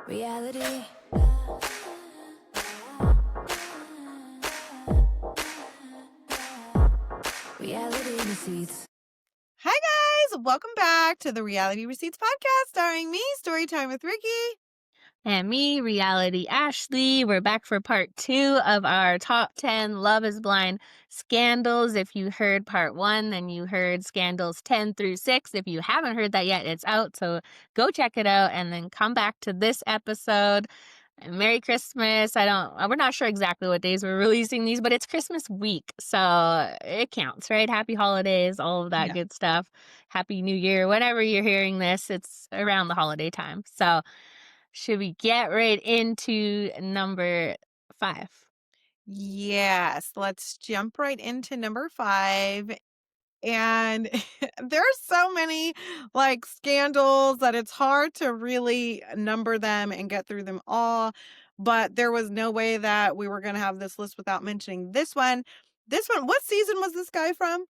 Reality. Reality receipts. Hi guys, welcome back to the Reality Receipts podcast starring me, Storytime with Ricky. And me, Reality Ashley. We're back for part 2 of our top 10 Love is Blind scandals. If you heard part 1, then you heard scandals 10 through 6. If you haven't heard that yet, it's out. So go check it out and then come back to this episode. And Merry Christmas. We're not sure exactly what days we're releasing these, but it's Christmas week. So it counts, right? Happy holidays, all of that Yeah. good stuff. Happy New Year. Whenever you're hearing this, it's around the holiday time. So should we get right into number 5? Yes, let's jump right into number 5. And there's so many scandals that it's hard to really number them and get through them all. But there was no way that we were going to have this list without mentioning this one. This one, what season was this guy from?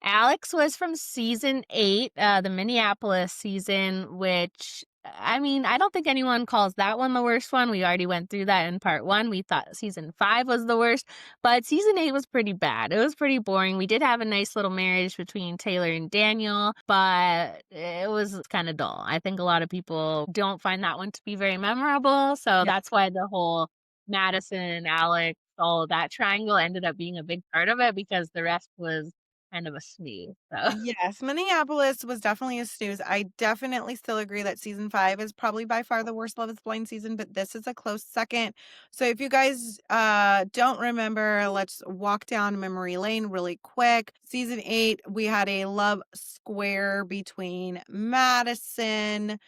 Alex was from season 8, the Minneapolis season, which, I mean, I don't think anyone calls that one the worst one. We already went through that in part 1. We thought season 5 was the worst, but season 8 was pretty bad. It was pretty boring. We did have a nice little marriage between Taylor and Daniel, but it was kind of dull. I think a lot of people don't find that one to be very memorable, so Yeah. that's why the whole Madison, Alex, all of that triangle ended up being a big part of it because the rest was kind of a snooze, so Yes, Minneapolis was definitely a snooze. I definitely still agree that season 5 is probably by far the worst Love is Blind season, but this is a close second. So if you guys don't remember, let's walk down memory lane really quick. Season 8, we had a love square between Madison,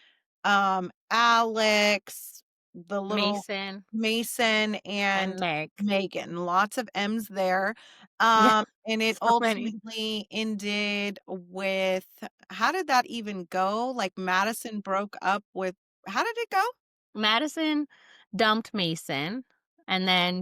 Alex, the little Mason Mason, and and Meg. Megan. Lots of M's there. Yeah, And it so many. ultimately ended with, how did that even go? Like Madison broke up with, how did it go? Madison dumped Mason, and then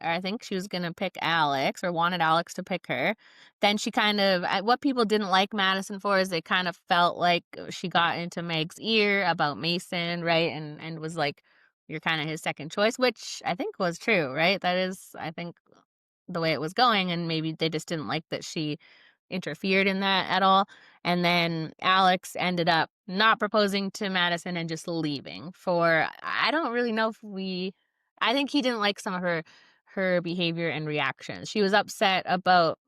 I think she was gonna pick Alex or wanted Alex to pick her. Then she kind of what people didn't like Madison for is they kind of felt like she got into Meg's ear about Mason, right? And was like, "You're kinda his second choice," which I think was true, right? That is, I think, the way it was going, and maybe they just didn't like that she interfered in that at all. And then Alex ended up not proposing to Madison and just leaving for I don't really know if I think he didn't like some of her behavior and reactions. She was upset about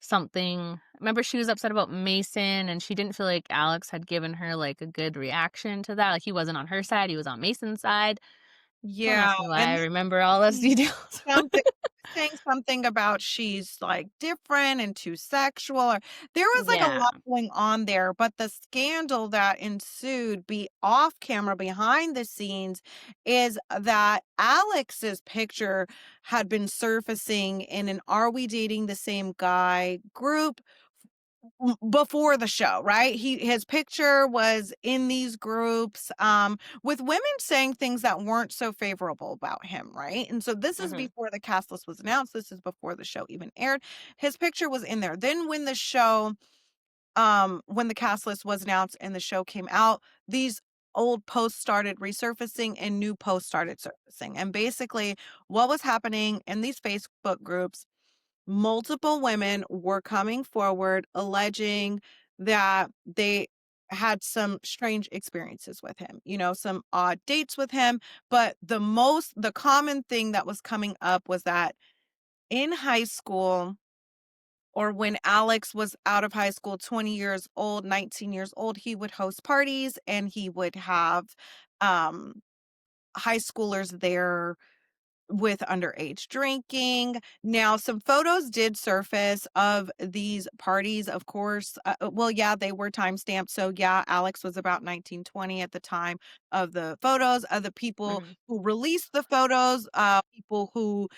something. Remember, she was upset about Mason and she didn't feel like Alex had given her like a good reaction to that. Like he wasn't on her side, he was on Mason's side. Don't Yeah, ask me why I and remember all those then details. something saying something about she's like different and too sexual, or there was like a Yeah. lot going on there, but the scandal that ensued be off camera behind the scenes is that Alex's picture had been surfacing in an Are We Dating the Same Guy group before the show, right? His picture was in these groups with women saying things that weren't so favorable about him, right? And so this is Mhm. before the cast list was announced. This is before the show even aired. His picture was in there. Then when the show when the cast list was announced and the show came out, these old posts started resurfacing and new posts started surfacing. And basically what was happening in these Facebook groups, multiple women were coming forward alleging that they had some strange experiences with him, some odd dates with him. But the common thing that was coming up was that in high school, or when Alex was out of high school, 20 years old, 19 years old, he would host parties and he would have um, high schoolers there with underage drinking. Now, some photos did surface of these parties, of course. Well, yeah, they were timestamped. So, yeah, Alex was about 1920 at the time of the photos. Of the people Mhm. who released the photos, people who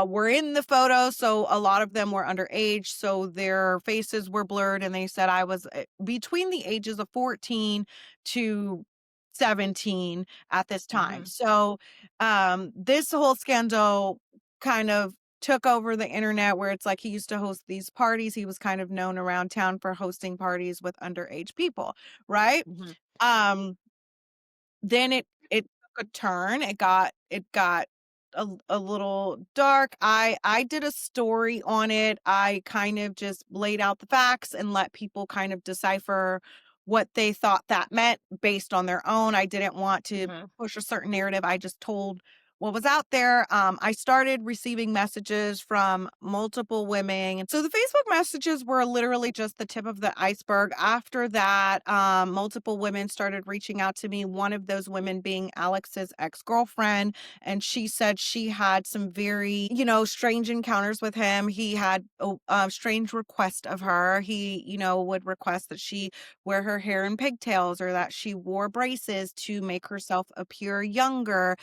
were in the photos. So, a lot of them were underage. So, their faces were blurred. And they said I was between the ages of 14 to 17 at this time. Mhm. So, this whole scandal kind of took over the internet, where it's like he used to host these parties. He was kind of known around town for hosting parties with underage people, right? Mhm. Um, then it took a turn. It got a little dark. I did a story on it. I kind of just laid out the facts and let people kind of decipher what they thought that meant based on their own. I didn't want to Mhm. push a certain narrative. I just told what was out there. I started receiving messages from multiple women. And so the Facebook messages were literally just the tip of the iceberg. After that, multiple women started reaching out to me, one of those women being Alex's ex-girlfriend. And she said she had some very, strange encounters with him. He had a strange request of her. He, would request that she wear her hair in pigtails or that she wore braces to make herself appear younger.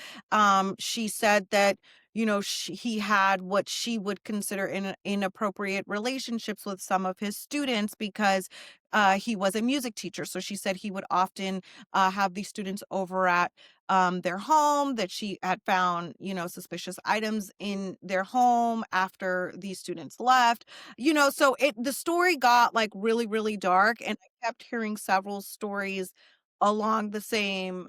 She said that, he had what she would consider inappropriate relationships with some of his students because he was a music teacher. So she said he would often have these students over at their home, that she had found, suspicious items in their home after these students left. So the story got like really, really dark, and I kept hearing several stories along the same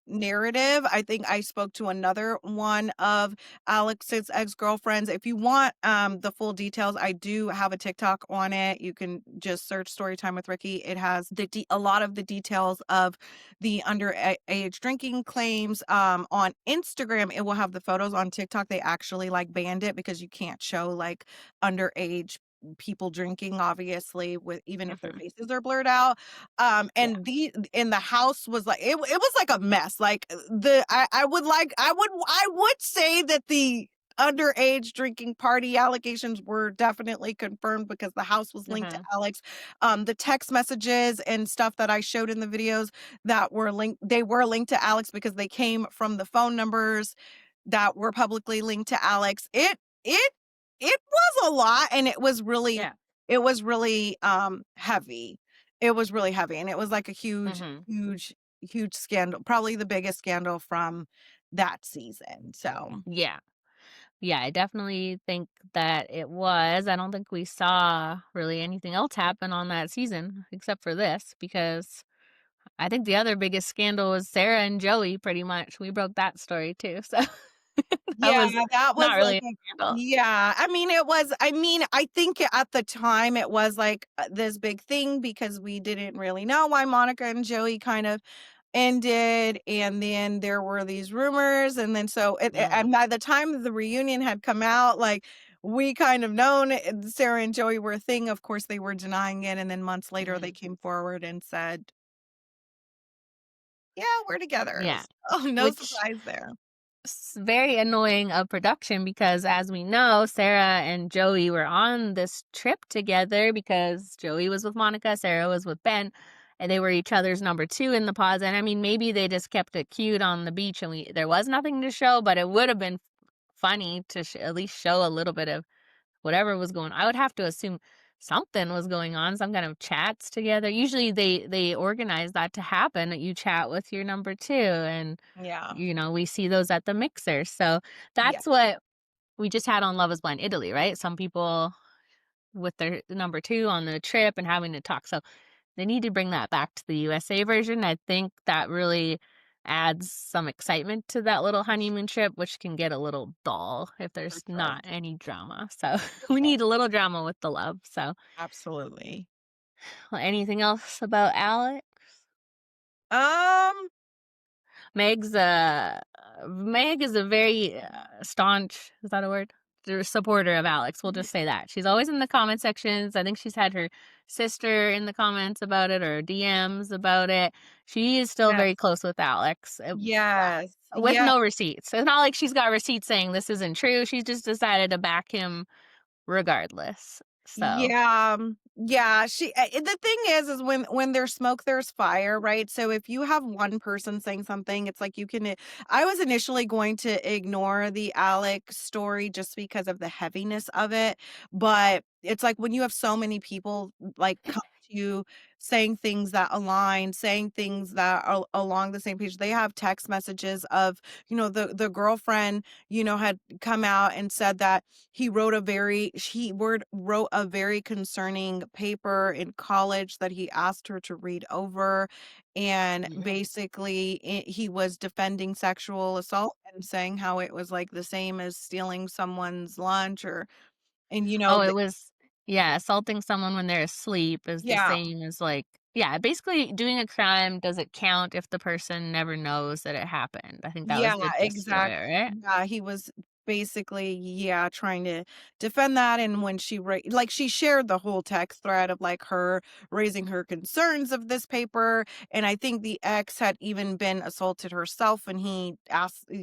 narrative. I think I spoke to another one of Alex's ex-girlfriends. If you want the full details, I do have a TikTok on it. You can just search Storytime with Ricky. It has a lot of the details of the underage drinking claims. On Instagram, it will have the photos. On TikTok, they actually like banned it because you can't show like underage people drinking, obviously, with even if their Mhm. faces are blurred out. Yeah. And the house was like it was like a mess. Like the I would say that the underage drinking party allegations were definitely confirmed because the house was linked to Mhm. Alex. The text messages and stuff that I showed in the videos that were linked, they were linked to Alex because they came from the phone numbers that were publicly linked to Alex. It was a lot, and Yeah. it was really heavy. It was really heavy, and it was like a huge, Mhm. huge, huge scandal, probably the biggest scandal from that season. So, Yeah. Yeah, I definitely think that it was. I don't think we saw really anything else happen on that season except for this because I think the other biggest scandal was Sarah and Joey pretty much. We broke that story too. So that yeah, was that not was really like a a scandal. yeah, I think at the time it was like this big thing because we didn't really know why Monica and Joey kind of ended, and then there were these rumors, and then Mm. and by the time the reunion had come out, like, we kind of known Sarah and Joey were a thing. Of course, they were denying it, and then months later, they Mhm. came forward and said, "Yeah, we're together." Yeah. So, no Which surprise there. very annoying of production because as we know, Sarah and Joey were on this trip together because Joey was with Monica, Sarah was with Ben, and they were each other's number two in the pods. And I mean, maybe they just kept it cute on the beach and there was nothing to show, but it would have been funny to at least show a little bit of whatever was going. I would have to assume something was going on, some kind of chats together. Usually they organize that to happen, that you chat with your number two, and Yeah. we see those at the mixer. So Yeah. that's what we just had on Love is Blind Italy, right? Some people with their number two on the trip and having to talk. So they need to bring that back to the USA version. I think that really adds some excitement to that little honeymoon trip, which can get a little dull if For there's sure. not any drama. So For we sure. need a little drama with the love. So Absolutely. well, anything else about Alex? Um, Meg's Meg is a very staunch, is that a word? Supporter of Alex. We'll just say that. She's always in the comment sections. I think she's had her sister in the comments about it or DMs about it. She is still yes. very close with Alex Yes. with Yeah. no receipts. It's not like she's got receipts saying this isn't true. She's just decided to back him regardless. So, Yeah, yeah, the thing is when there's smoke, there's fire, right? So if you have one person saying something, it's like I was initially going to ignore the Alex story just because of the heaviness of it, but it's like when you have so many people like come you, saying things that align, saying things that are along the same page. They have text messages of, the girlfriend, had come out and said that wrote a very concerning paper in college that he asked her to read over. And Mm. basically, he was defending sexual assault and saying how it was like the same as stealing someone's lunch and Oh, it was yeah, assaulting someone when they're asleep is the yeah. same as, like yeah, basically doing a crime doesn't count if the person never knows that it happened. I think that Yeah, was the gist of it, exactly. right? Yeah, he was basically, yeah, trying to defend that. And when she shared the whole text thread of like her raising her concerns of this paper. And I think the ex had even been assaulted herself, and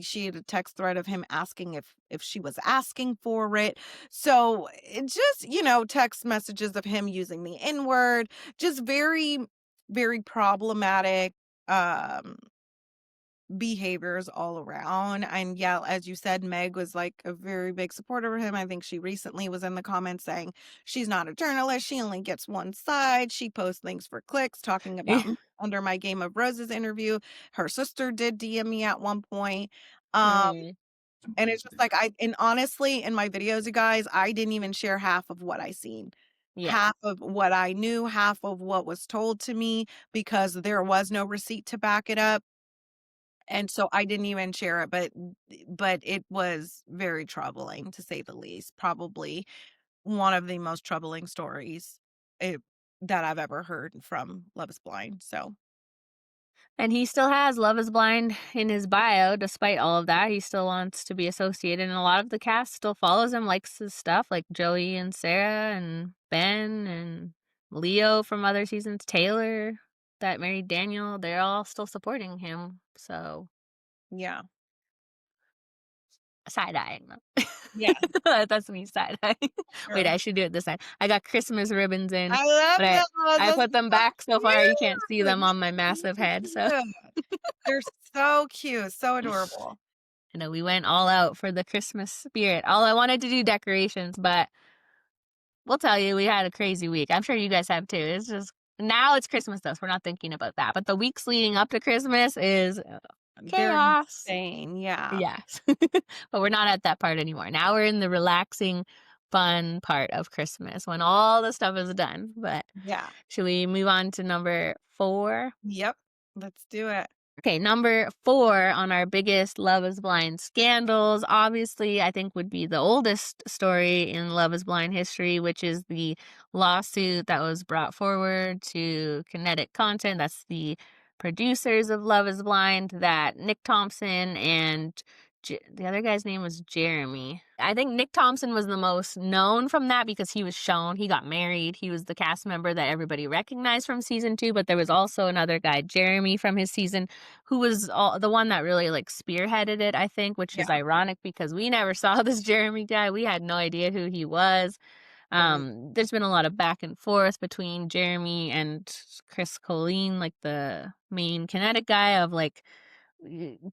she had a text thread of him asking if she was asking for it. So it just, text messages of him using the N-word, just very, very problematic. Um, behaviors all around. And yeah, as you said, Meg was like a very big supporter of him. I think she recently was in the comments saying she's not a journalist. She only gets one side. She posts things for clicks, talking about Yeah. under my Game of Roses interview. Her sister did DM me at one point. Um, Mm, and it's just like and honestly, in my videos, you guys, I didn't even share half of what I seen. yeah. Half of what I knew, half of what was told to me, because there was no receipt to back it up. And so I didn't even share it, but it was very troubling, to say the least. Probably one of the most troubling stories it that I've ever heard from Love Is Blind. So And he still has Love Is Blind in his bio despite all of that. He still wants to be associated, and a lot of the cast still follows him, likes his stuff, like Joey and Sarah and Ben and Leo from other seasons, Taylor that married Daniel. They're all still supporting him. So yeah. side-eyeing them. Yeah, That's me side-eyeing. Wait, sure. I should do it this time. I got Christmas ribbons in, I love but I those. I Those put them are back so so far you can't see cute. them on my They're massive so head, so cute. They're so cute, so adorable. I know we went all out for the Christmas spirit. All I wanted to do decorations, but we'll tell you, we had a crazy week. I'm sure you guys have too. It's just now it's Christmas though, so we're not thinking about that. But the weeks leading up to Christmas is They're chaos. insane. Yeah. Yes. But we're not at that part anymore. Now we're in the relaxing, fun part of Christmas when all the stuff is done. But Yeah. should we move on to number 4? Yep. Let's do it. Okay, number 4 on our biggest Love Is Blind scandals, obviously, I think would be the oldest story in Love Is Blind history, which is the lawsuit that was brought forward to Kinetic Content. That's the producers of Love Is Blind, that Nick Thompson and the other guy's name was Jeremy. I think Nick Thompson was the most known from that because he got married. He was the cast member that everybody recognized from season 2, but there was also another guy, Jeremy, from his season who was the one that really like spearheaded it, I think, which is Yeah. ironic because we never saw this Jeremy guy. We had no idea who he was. Right. There's been a lot of back and forth between Jeremy and Chris Colleen, like the main Kinetic guy, of like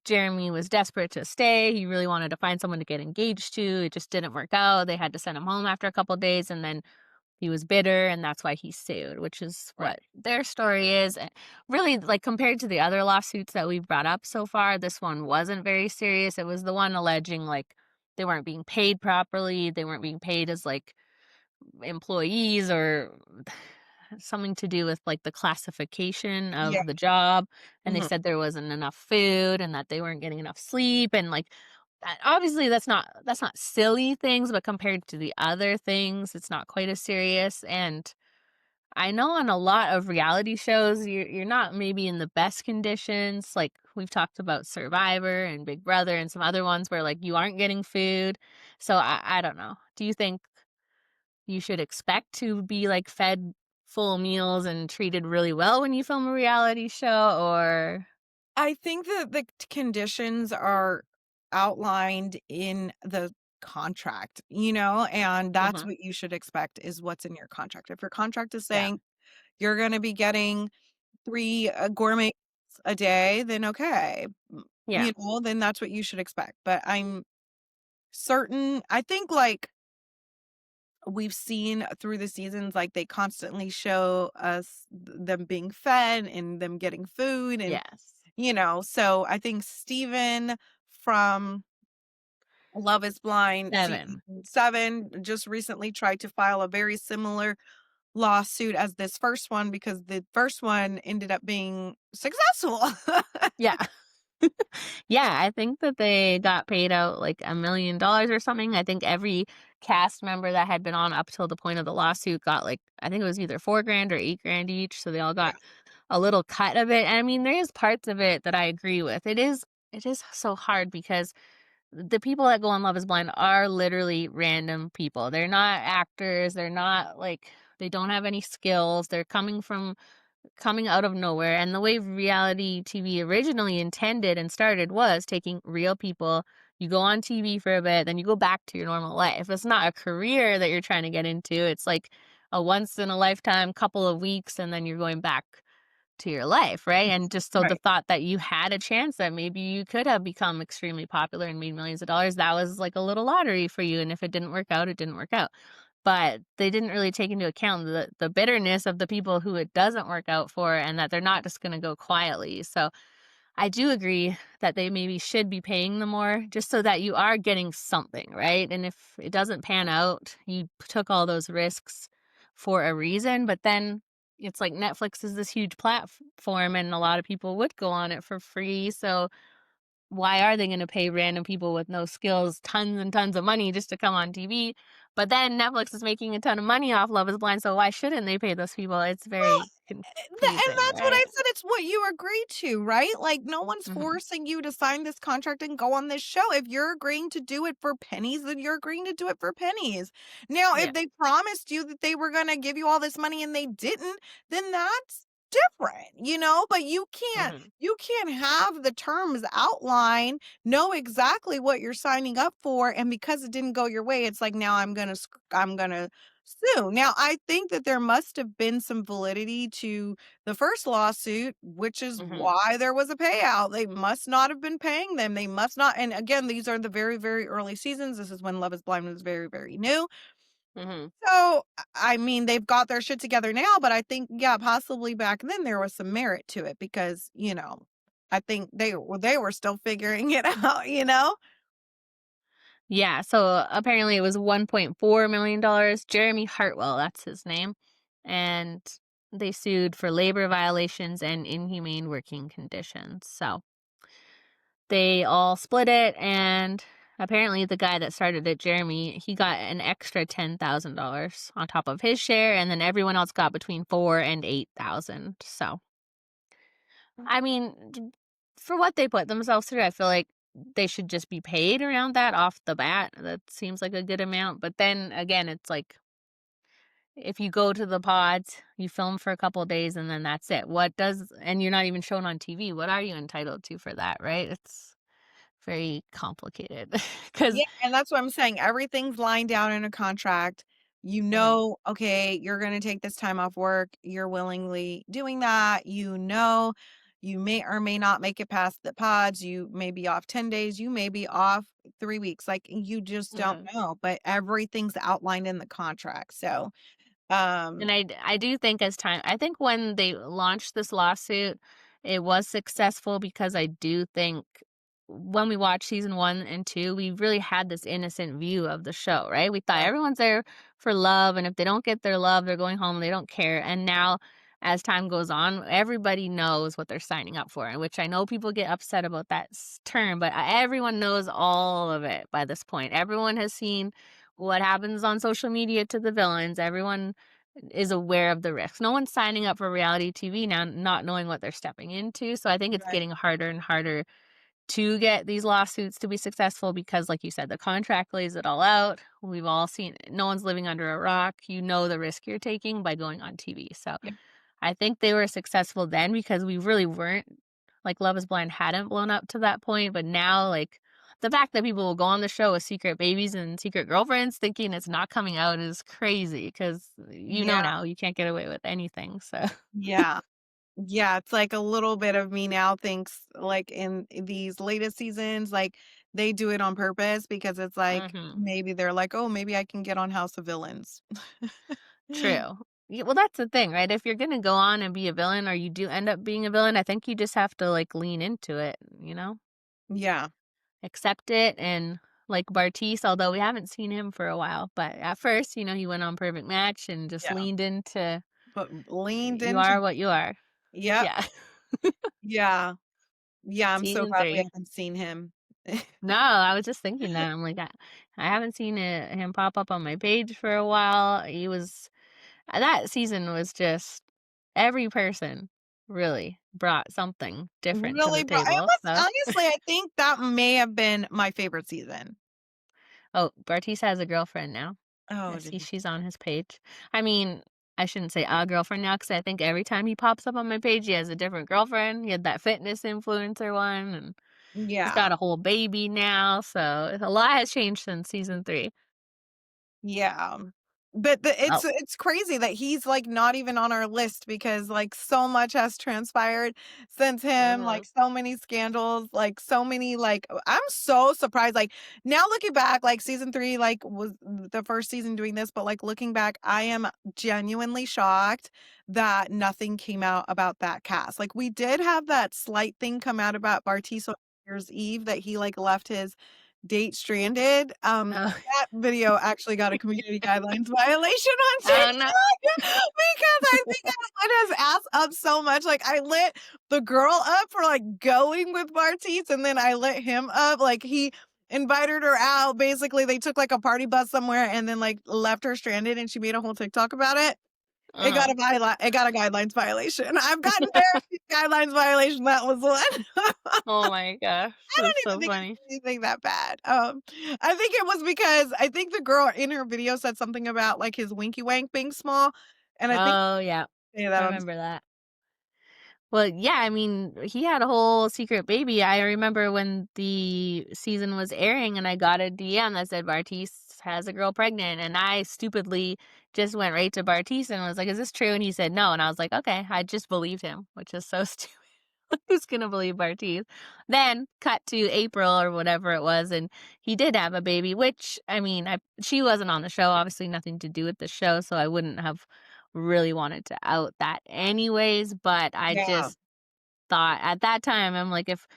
Jeremy was desperate to stay. He really wanted to find someone to get engaged to. It just didn't work out. They had to send him home after a couple days, and then he was bitter, and that's why he sued, which is Right. what their story is. And really, like, compared to the other lawsuits that we've brought up so far, this one wasn't very serious. It was the one alleging, like, they weren't being paid properly. They weren't being paid as, like, employees or something to do with, like, the classification Yeah. of the job. And they Mhm. said there wasn't enough food and that they weren't getting enough sleep. And, like, obviously that's not silly things, but compared to the other things, it's not quite as serious. And I know on a lot of reality shows, you're not maybe in the best conditions. Like we've talked about Survivor and Big Brother and some other ones where like you aren't getting food. So I don't know. Do you think you should expect to be like fed full meals and treated really well when you film a reality show, or I think that the conditions are outlined in the contract, and that's Mhm. what you should expect is what's in your contract. If your contract is Yeah. saying you're going to be getting 3 gourmet a day, then okay. Yeah. Then that's what you should expect. But I'm certain, I think like we've seen through the seasons, like, they constantly show us them being fed and them getting food and, Yes. so I think Steven from Love is Blind season 7. 7 just recently tried to file a very similar lawsuit as this first one because the first one ended up being successful. Yeah. Yeah, I think that they got paid out like $1 million or something. I think every cast member that had been on up till the point of the lawsuit got like, I think it was either 4 grand or 8 grand each. So they all Yeah, got a little cut of it. And I mean, there is parts of it that I agree with. It is so hard because the people that go on Love is Blind are literally random people. They're not actors. They're not like they don't have any skills. They're coming out of nowhere. And the way reality TV originally intended and started was taking real people. You go on TV for a bit, then you go back to your normal life. It's not a career that you're trying to get into. It's like a once in a lifetime couple of weeks, and then you're going back to your life, right? And just so the right. thought that you had a chance that maybe you could have become extremely popular and made millions of dollars, that was like a little lottery for you. And if it didn't work out, it didn't work out. But they didn't really take into account the bitterness of the people who it doesn't work out for and that they're not just going to go quietly. So I do agree that they maybe should be paying them more just so that you are getting something, right? And if it doesn't pan out, you took all those risks for a reason, but then it's like Netflix is this huge platform and a lot of people would go on it for free. So why are they gonna pay random people with no skills tons and tons of money just to come on TV? But then Netflix is making a ton of money off Love is Blind, so why shouldn't they pay those people? It's Well, very and confusing, that's what I right? said, it's what you agreed to, right? Like, no one's Mhm, forcing you to sign this contract and go on this show. If you're agreeing to do it for pennies, then you're agreeing to do it for pennies. Now, yeah, if they promised you that they were gonna give you all this money and they didn't, then that's different, but mhm, you can't have the terms outline, know exactly what you're signing up for, and because it didn't go your way, it's like, now I'm gonna sue. Now, I think that there must have been some validity to the first lawsuit, which is mhm, why there was a payout. They must not have been paying them. They must not. And again, these are the very, very early seasons. This is when Love is Blind was very, very new. mhm. So, I mean, they've got their shit together now, but I think, yeah, possibly back then there was some merit to it because, I think they were still figuring it out. Yeah, so apparently it was $1.4 million. Jeremy Hartwell, that's his name, and they sued for labor violations and inhumane working conditions. So they all split it, and apparently the guy that started it, Jeremy, he got an extra $10,000 on top of his share, and then everyone else got between 4 and 8,000. So, I mean, for what they put themselves through, I feel like they should just be paid around that off the bat. That seems like a good amount. But then again, it's like if you go to the pods, you film for a couple of days and then that's it. And you're not even shown on TV. What are you entitled to for that, right? It's very complicated because, Yeah, and that's what I'm saying. Everything's lined down in a contract. Okay, you're gonna take this time off work. You're willingly doing that. You may or may not make it past the pods. You may be off 10 days. You may be off 3 weeks. Like, you just don't know. But everything's outlined in the contract. So, and um, I do think as time I think when they launched this lawsuit, it was successful because I do think when we watched season 1 and 2, we really had this innocent view of the show, right? We thought yeah, everyone's there for love, and if they don't get their love, they're going home, they don't care. And now as time goes on, everybody knows what they're signing up for, and which I know people get upset about that term, but everyone knows all of it by this point. Everyone has seen what happens on social media to the villains. Everyone is aware of the risks. No one's signing up for reality TV now not knowing what they're stepping into. So I think it's right, getting harder and harder to get these lawsuits to be successful because, like you said, the contract lays it all out. We've all seen no one's living under a rock. You know the risk you're taking by going on TV. So yeah, I think they were successful then because we really weren't like Love is Blind hadn't blown up to that point. But now, like, the fact that people will go on the show with secret babies and secret girlfriends thinking it's not coming out is crazy because yeah, now you can't get away with anything. So, yeah. Yeah, it's like a little bit of me now thinks like in these latest seasons, like they do it on purpose because it's like Mhm. maybe they're like, "Oh, maybe I can get on House of Villains." True. Yeah, well, that's the thing, right? If you're gonna go on and be a villain or you do end up being a villain, I think you just have to, like, lean into it, you know? Yeah. Accept it and like Bartise, although we haven't seen him for a while, but at first, he went on Perfect Match and just Yeah. leaned into But leaned you into are what you are. Yep. Yeah. Yeah. Yeah, I'm so Season glad we 3. haven't seen him. No, I was just thinking that. I'm like, I haven't seen him pop up on my page for a while. That season was just every person really brought something different to Really the bri it table. was So, honestly, I think that may have been my favorite season. oh, Bartise has a girlfriend now. I Oh, did see he? she's on his page. I mean, I shouldn't say a girlfriend now because I think every time he pops up on my page, he has a different girlfriend. He had that fitness influencer one, and he's Yeah. got a whole baby now. So a lot has changed since season 3. Yeah. But Oh, it's crazy that he's, like, not even on our list because, like, so much has transpired since him, like, mhm, so many scandals, like, so many, like I'm so surprised, like, now looking back, like, season 3, like, was the first season doing this, but, like, looking back, I am genuinely shocked that nothing came out about that cast. Like, we did have that slight thing come out about Bartise on New Year's Eve that he, like, left his date stranded. oh, That video actually got a community guidelines violation on oh no, TikTok because I think I lit his ass up so much. Like, I lit the girl up for, like, going with Bartise, and then I lit him up. Like, he invited her out. Basically, they took, like, a party bus somewhere and then, like, left her stranded, and she made a whole TikTok about it. uh-huh. It got a guidelines violation. I've gotten very few guidelines violation, that was one. Oh my gosh, I that's don't even so think it's funny. anything that bad. I think it was because I think the girl in her video said something about, like, his winky wank being small, and I think Oh yeah, say I that on remember that. Well, yeah, I mean, he had a whole secret baby. I remember when the season was airing and I got a DM that said Bartise has a girl pregnant. And I stupidly just went right to Bartise and was like, is this true? And he said no. And I was like, okay, I just believed him, which is so stupid. Who's going to believe Bartise? Then cut to April or whatever it was. And he did have a baby, which, I mean, she wasn't on the show, obviously, nothing to do with the show. So I wouldn't have really wanted to out that anyways. But I Yeah. just thought at that time, I'm like, if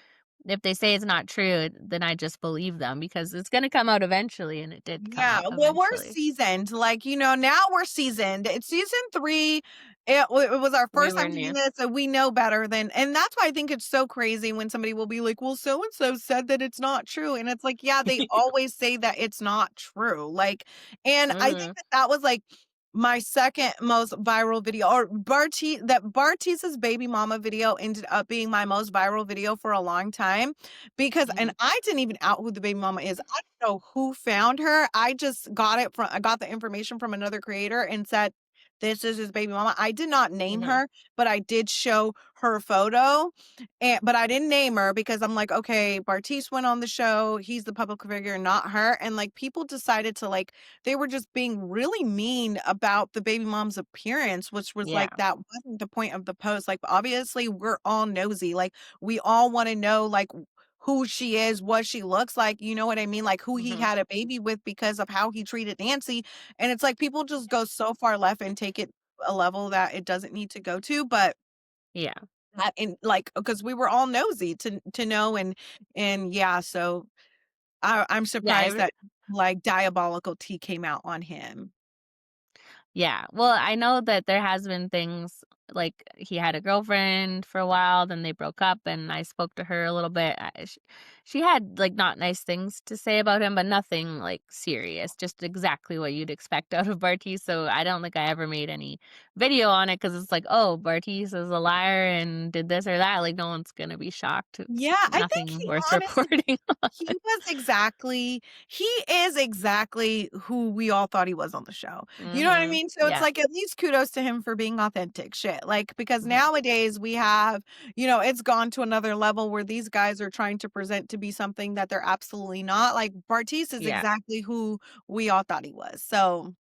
they say it's not true, then I just believe them because it's gonna come out eventually, and it did come Yeah, out well, we're eventually. seasoned, like, now we're seasoned. It's season 3, it was our We first were time doing new. this, so we know better than and that's why I think it's so crazy when somebody will be like, "Well, so and so said that it's not true," and it's like, yeah, they always say that it's not true, like and I think Mhm, that that was, like, my 2nd most viral video or Bartise's baby mama video ended up being my most viral video for a long time because and mhm, I didn't even out who the baby mama is. I don't know who found her. I got the information from another creator and said, "This is his baby mama." I did not name mhm, her, but I did show her photo, and but I didn't name her because I'm like, "Okay, Bartise went on the show. He's the public figure, not her." And, like, people decided to, like they were just being really mean about the baby mom's appearance, which was yeah, like, that wasn't the point of the post. Like, obviously, we're all nosy. Like, we all wanna know, like, who she is, what she looks like, you know what I mean? Like, who he mhm, had a baby with because of how he treated Nancy, and it's like people just go so far left and take it a level that it doesn't need to go to, but yeah, that in like, because we were all nosy to know and yeah, so I'm yeah, surprised that, like, Diabolical Tea came out on him. yeah. Well, I know that there has been things like he had a girlfriend for a while, then they broke up, and I spoke to her a little bit. She had like not nice things to say about him, but nothing like serious. Just exactly what you'd expect out of Bartise. So I don't think I ever made any video on it because it's like, oh, Bartise is a liar and did this or that. Like no one's gonna be shocked. It's Yeah, I think nothing he worth honestly reporting. he is exactly who we all thought he was on the show. You know what I Mhm. mean? So it's Yeah. like, at least kudos to him for being authentic shit. Like, because Mhm. nowadays we have, it's gone to another level where these guys are trying to present to be something that they're absolutely not. Like, Bartise is Yeah. exactly who we all thought he was. So,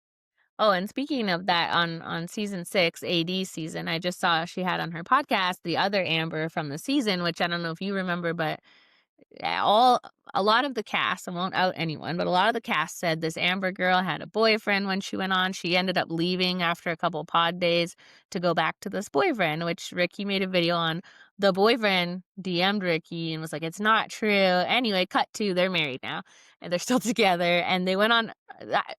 Oh, and speaking of that, on season 6, AD season, I just saw she had on her podcast the other Amber from the season, which I don't know if you remember, but a lot of the cast, I won't out anyone, but a lot of the cast said this Amber girl had a boyfriend when she went on. She ended up leaving after a couple pod days to go back to this boyfriend, which Ricky made a video on. The boyfriend DM'd Ricky and was like, "It's not true." Anyway, cut to they're married now and they're still together. And they went on.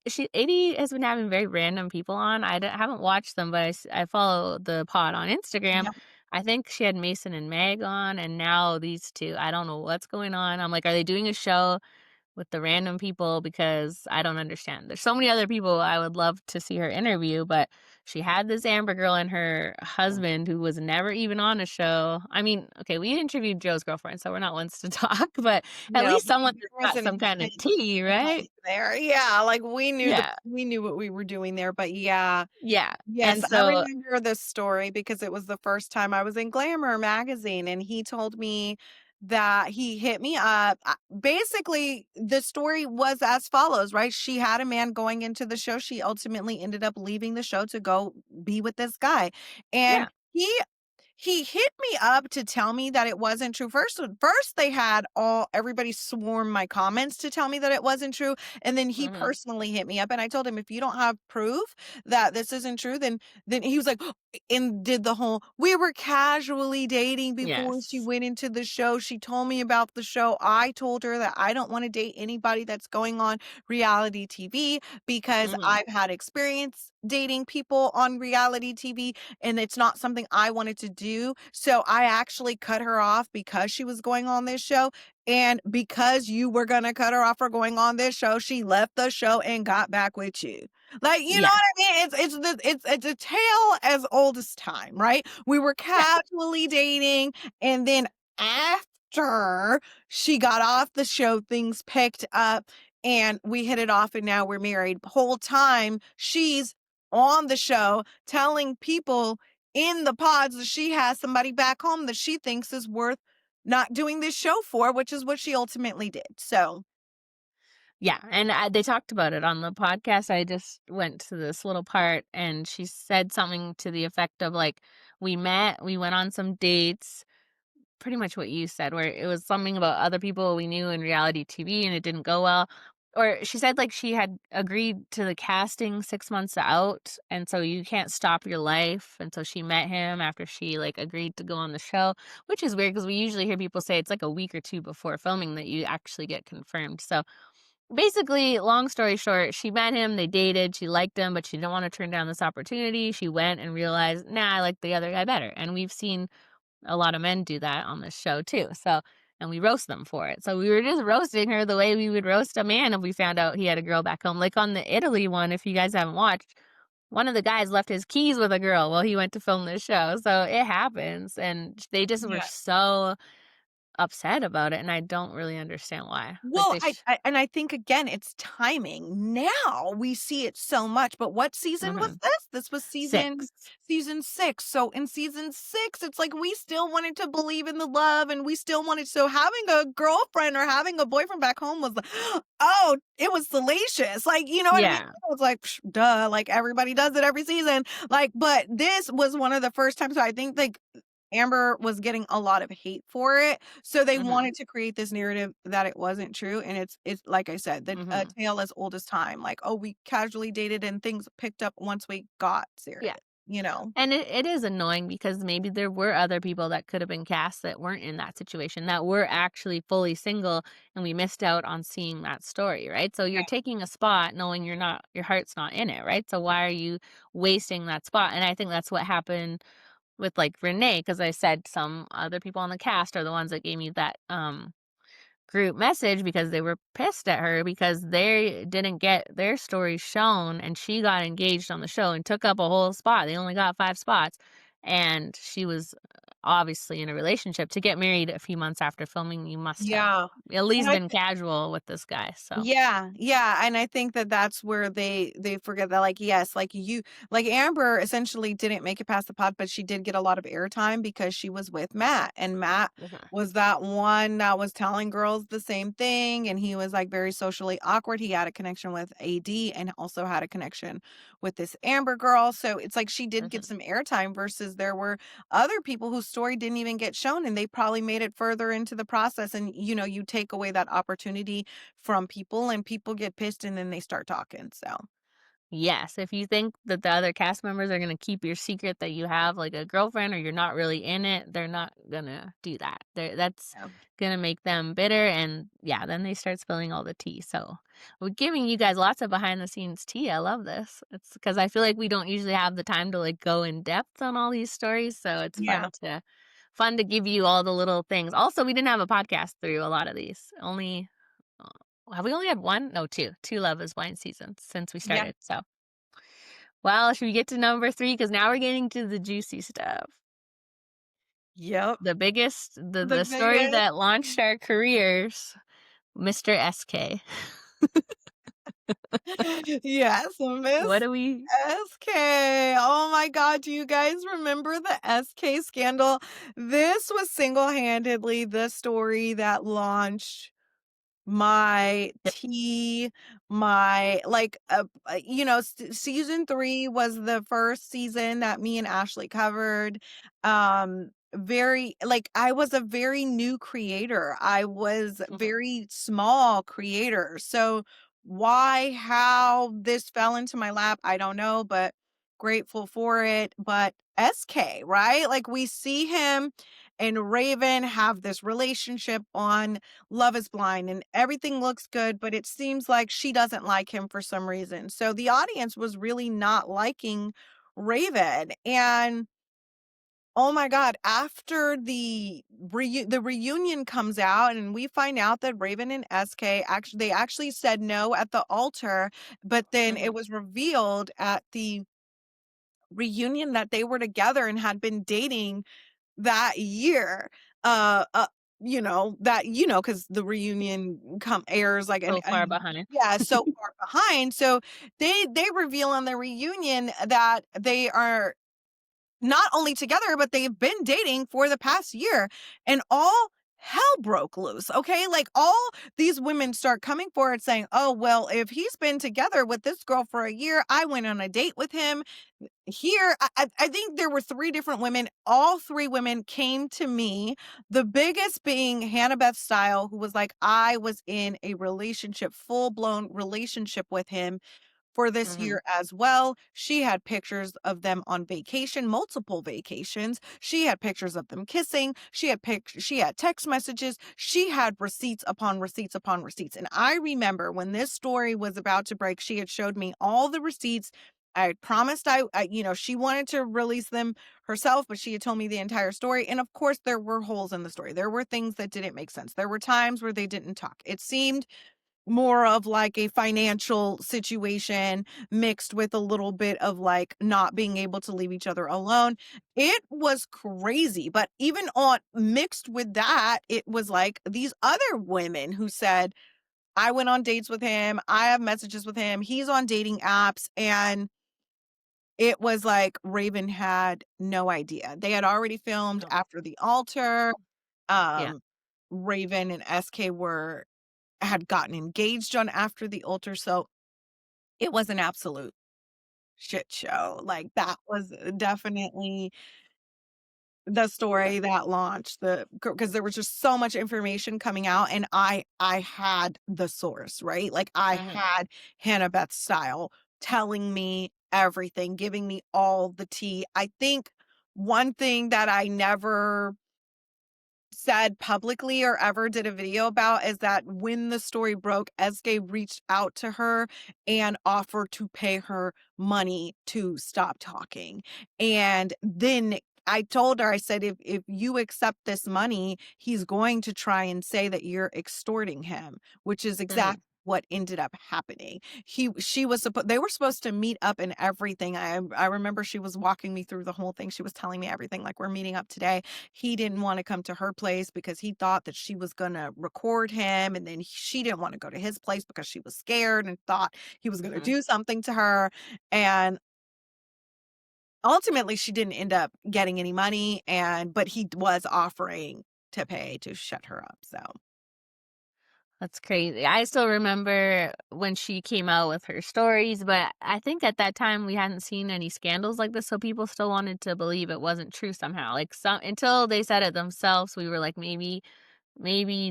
She 80 has been having very random people on. Haven't watched them, but I follow the pod on Instagram. Yeah. I think she had Mason and Meg on, and now these 2. I don't know what's going on. I'm like, are they doing a show with the random people? Because I don't understand. There's so many other people I would love to see her interview, but she had this Amber girl and her husband who was never even on a show. I mean, okay, we interviewed Joe's girlfriend, so we're not ones to talk, but at No, least but someone there that's got wasn't some kind of any tea, right? there. Yeah, like Yeah, we knew what we were doing there, but yeah. yeah. Yes, And I so, remember this story because it was the first time I was in Glamour magazine, and he told me that he hit me up. Basically, the story was as follows, right? She had a man going into the show. She ultimately ended up leaving the show to go be with this guy. And yeah. he hit me up to tell me that it wasn't true. First they had everybody swarm my comments to tell me that it wasn't true, and then he Mhm. personally hit me up, and I told him, if you don't have proof that this isn't true, then he was like, and did the whole, we were casually dating before she Yes. went into the show. She told me about the show. I told her that I don't want to date anybody that's going on reality TV because Mhm. I've had experience dating people on reality TV, and it's not something I wanted to do. So I actually cut her off because she was going on this show. And because you were going to cut her off for going on this show, she left the show and got back with you. Like, you know Yeah. what I mean? It's a tale as old as time, right? We were Yeah. casually dating, and then after she got off the show, things picked up and we hit it off, and now we're married. Whole time she's on the show telling people in the pods that she has somebody back home that she thinks is worth not doing this show for, which is what she ultimately did. So, Yeah, and they talked about it on the podcast. I just went to this little part, and she said something to the effect of like, "We met, we went on some dates." Pretty much what you said, where it was something about other people we knew in reality TV, and it didn't go well. Or she said like she had agreed to the casting 6 months out, and so you can't stop your life. And so she met him after she like agreed to go on the show, which is weird because we usually hear people say it's like a week or 2 before filming that you actually get confirmed. So basically, long story short, she met him, they dated, she liked him, but she didn't want to turn down this opportunity. She went and realized, nah, I like the other guy better. And we've seen a lot of men do that on this show too. So, and we roast them for it. So we were just roasting her the way we would roast a man if we found out he had a girl back home. Like on the Italy one, if you guys haven't watched, one of the guys left his keys with a girl while he went to film this show. So it happens. And they just were yeah. so upset about it. And I don't really understand why. Like Well, I think again, it's timing. Now we see it so much, but what season was mhm. this? This was 6. season 6. So in season 6, it's like we still wanted to believe in the love, and we still wanted, so having a girlfriend or having a boyfriend back home was like, oh, it was salacious. Like, you know what I mean? Yeah. It was like, psh, duh, like everybody does it every season. Like, but this was one of the first times. So I think like Amber was getting a lot of hate for it, so they hmm wanted to create this narrative that it wasn't true, and it's like I said, the a hmm tale as old as time. Like, oh, we casually dated and things picked up once we got serious. Yeah. You know? And it is annoying because maybe there were other people that could have been cast that weren't in that situation, that were actually fully single, and we missed out on seeing that story, right? So you're taking a spot knowing your heart's not in it, right? So why are you wasting that spot? And I think that's what happened with like Renee, because I said some other people on the cast are the ones that gave me that group message because they were pissed at her because they didn't get their story shown, and she got engaged on the show and took up a whole spot. They only got 5 spots, and she was obviously in a relationship. To get married a few months after filming, you must have Yeah. at And least I been casual with this guy. So Yeah, yeah, and I think that that's where they forget that, like, yes, like Amber essentially didn't make it past the pod, but she did get a lot of airtime because she was with Matt, and Matt mhm, was that one that was telling girls the same thing, and he was, like, very socially awkward. He had a connection with AD and also had a connection with this Amber girl, so it's like she did get mhm, some airtime versus there were other people who story didn't even get shown, and they probably made it further into the process. And, you take away that opportunity from people, and people get pissed, and then they start talking. So, Yes, if you think that the other cast members are gonna keep your secret that you have, like, a girlfriend or you're not really in it, they're not gonna do that. That's yeah. gonna make them bitter, and, yeah, then they start spilling all the tea, so we're giving you guys lots of behind the scenes tea, I love this. It's because I feel like we don't usually have the time to, like, go in depth on all these stories, so it's Yeah. fun to give you all the little things. Also, we didn't have a podcast through a lot of these. Only have we only had 1? No, 2. 2 Love Is Blind seasons since we Yeah. started, so well, should we get to number 3? Because now we're getting to the juicy stuff. Yep. The biggest The the story biggest. that launched our careers, Mr. SK. Yes, What Miss do we SK. Oh my God. Do you guys remember the SK scandal? This was single-handedly the story that launched my tea, my season 3 was the first season that me and Ashley covered. Very like I was a very new creator. I was Mhm, very small creator. So why, how this fell into my lap, I don't know, but grateful for it. But SK, right? Like we see him and Raven have this relationship on Love is Blind and everything looks good, but it seems like she doesn't like him for some reason. So the audience was really not liking Raven. And oh my God, after the reunion comes out and we find out that Raven and SK actually said no at the altar, but then mhm, it was revealed at the reunion that they were together and had been dating that year. Uh, uh, because the reunion come airs like so far and behind. yeah, so far behind. So they reveal on the reunion that they are not only together, but they've been dating for the past year, and all hell broke loose. Okay. Like all these women start coming forward saying, oh, well, if he's been together with this girl for a year, I went on a date with him here. I think there were 3 different women. All 3 women came to me, the biggest being Hannah Beth Style, who was like, I was in a relationship, full-blown relationship with him for this Mhm, year as well. She had pictures of them on vacation, multiple vacations. She had pictures of them kissing. She had text messages. She had receipts upon receipts upon receipts. And I remember when this story was about to break, she had showed me all the receipts. I had promised she wanted to release them herself, but she had told me the entire story. And of course, there were holes in the story. There were things that didn't make sense. There were times where they didn't talk. It seemed more of like a financial situation mixed with a little bit of like not being able to leave each other alone. It was crazy. But even on mixed with that, it was like these other women who said, I went on dates with him. I have messages with him. He's on dating apps. And it was like Raven had no idea. They had already filmed no, After the Altar. yeah. Um, Raven and SK had gotten engaged on After the Altar, so it was an absolute shit show. Like, that was definitely the story that launched because there was just so much information coming out, and I had the source, right? Like, I Mhm, had Hannah Beth Style telling me everything, giving me all the tea. I think one thing that I never said publicly or ever did a video about is that when the story broke, SK reached out to her and offered to pay her money to stop talking. And then I told her, I said, if you accept this money, he's going to try and say that you're extorting him, which is mhm, exactly what ended up happening. They were supposed to meet up and everything. I remember she was walking me through the whole thing. She was telling me everything, like, we're meeting up today. He didn't want to come to her place because he thought that she was going to record him. And then she didn't want to go to his place because she was scared and thought he was going to mhm. do something to her. And ultimately, she didn't end up getting any money. But he was offering to pay to shut her up. So, That's crazy. I still remember when she came out with her stories, but I think at that time we hadn't seen any scandals like this, so people still wanted to believe it wasn't true somehow. Like some until they said it themselves, we were like, maybe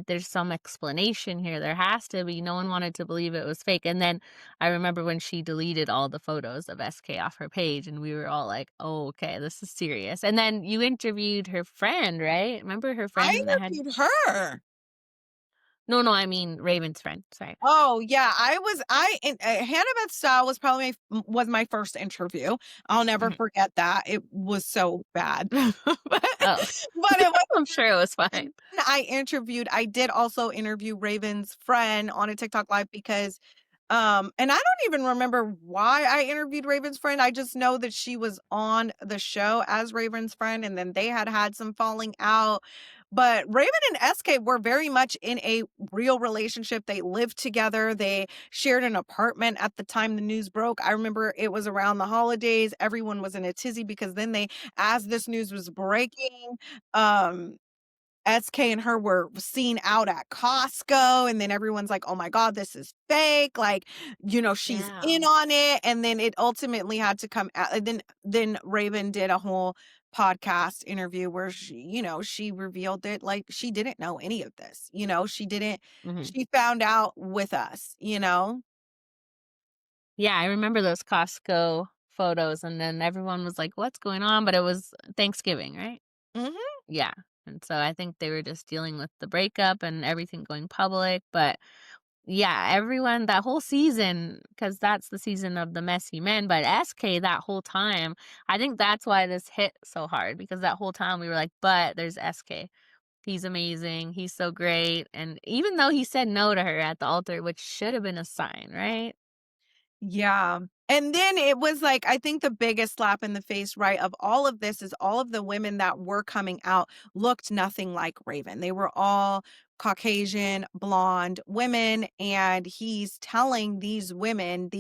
there's some explanation here. There has to be. No one wanted to believe it was fake. And then I remember when she deleted all the photos of SK off her page, and we were all like, oh, okay, this is serious. And then you interviewed her friend, right? Remember her I friend that had interviewed her. no, I mean Raven's friend. Sorry. Oh, yeah, Hannah Style was probably was my first interview. I'll never Mhm. forget that. It was so bad. Oh, But it was I'm sure it was the fine. one I did also interview Raven's friend on a TikTok live because and I don't even remember why I interviewed Raven's friend. I just know that she was on the show as Raven's friend, and then they had some falling out. But Raven and SK were very much in a real relationship. They lived together. They shared an apartment at the time the news broke. I remember it was around the holidays. Everyone was in a tizzy because then as this news was breaking, um, SK and her were seen out at Costco, and then everyone's like, "Oh my god, this is fake." Like, she's Yeah. in on it, and then it ultimately had to come out. And then Raven did a whole podcast interview where she revealed it like she didn't know any of this. Mhm. She found out with us. Yeah, I remember those Costco photos, and then everyone was like, "What's going on?" But it was Thanksgiving, right? Mhm. Yeah, and so I think they were just dealing with the breakup and everything going public, but yeah, everyone that whole season, because that's the season of the messy men, but SK that whole time, I think that's why this hit so hard because that whole time we were like, "But there's SK. He's amazing, he's so great," and even though he said no to her at the altar, which should have been a sign, right? Yeah. And then it was like, I think the biggest slap in the face, right, of all of this is all of the women that were coming out looked nothing like Raven. They were all Caucasian, blonde women. And he's telling these women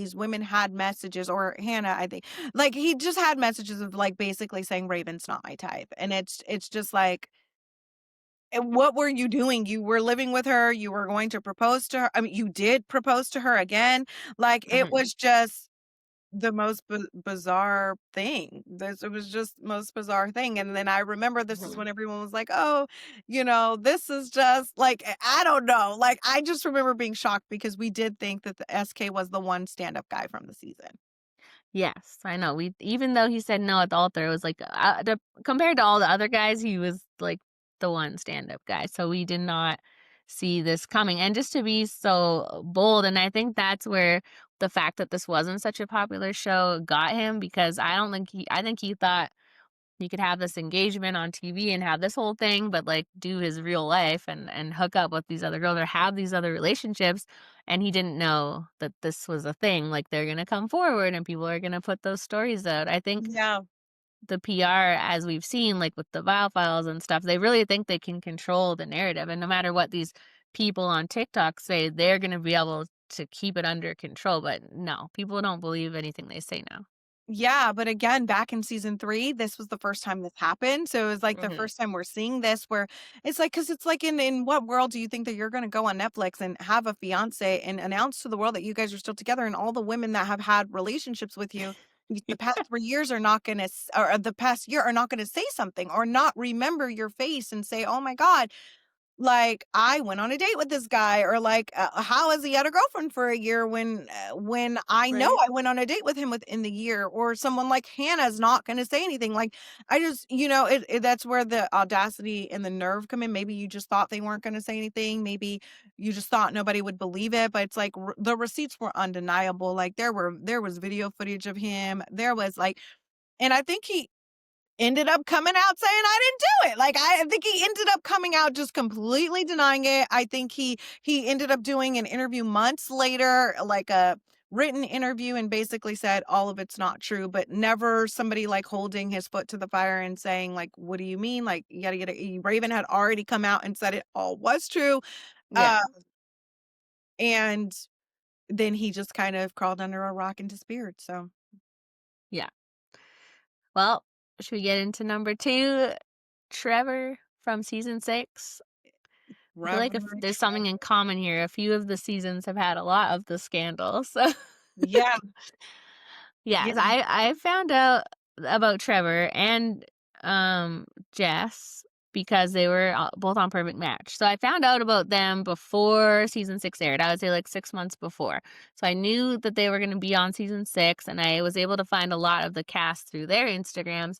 had messages, or Hannah, I think, like he just had messages of like basically saying Raven's not my type. And it's just like, what were you doing? You were living with her, you were going to propose to her. I mean, you did propose to her again. Like it Mhm, was just the most bizarre thing. It was just most bizarre thing. And then I remember this is mhm. when everyone was like, "Oh, this is just like I don't know." Like I just remember being shocked because we did think that the SK was the one stand-up guy from the season. Yes, I know. We even though he said no at the altar, it was like compared to all the other guys, he was like the one stand-up guy. So we did not see this coming. And just to be so bold, and I think that's where the fact that this wasn't such a popular show got him because I think he thought he could have this engagement on TV and have this whole thing, but like do his real life and hook up with these other girls or have these other relationships. And he didn't know that this was a thing. Like they're gonna come forward and people are gonna put those stories out. I think Yeah. the PR, as we've seen, like with the Vile Files and stuff, they really think they can control the narrative. And no matter what these people on TikTok say, they're gonna be able to keep it under control. But no, people don't believe anything they say now. Yeah, but again, back in season 3, this was the first time this happened, so it was, like, the Hmm. first time we're seeing this where it's like, because it's like, in what world do you think that you're gonna go on Netflix and have a fiancé and announce to the world that you guys are still together, and all the women that have had relationships with you the past 3 years are not gonna or the past year are not gonna say something or not remember your face and say, "Oh my god, like, I went on a date with this guy," or like, "How has he had a girlfriend for a year when I know Right. I went on a date with him within the year?" Or someone like Hannah's not gonna say anything. Like, I just that's where the audacity and the nerve come in. Maybe you just thought they weren't gonna say anything. Maybe you just thought nobody would believe it, but it's like the receipts were undeniable. Like, there was video footage of him. There was, like, and I think he ended up coming out saying, "I didn't do it." Like, I think he ended up coming out just completely denying it. I think he ended up doing an interview months later, like a written interview, and basically said all of it's not true, but never somebody like holding his foot to the fire and saying like, "What do you mean?" Like, you gotta get it. Raven had already come out and said it all was true. Yeah. Uh, and then he just kind of crawled under a rock and disappeared. So Yeah. Well, should we get into number 2? Trevor from season 6. I feel like if Trevor, there's something in Trevor. common here, a few of the seasons have had a lot of the scandals. So Yeah, yeah. yes, I found out about Trevor and Jess because they were both on Perfect Match. So I found out about them before season 6 aired. I would say like 6 months before. So I knew that they were going to be on season 6, and I was able to find a lot of the cast through their Instagrams.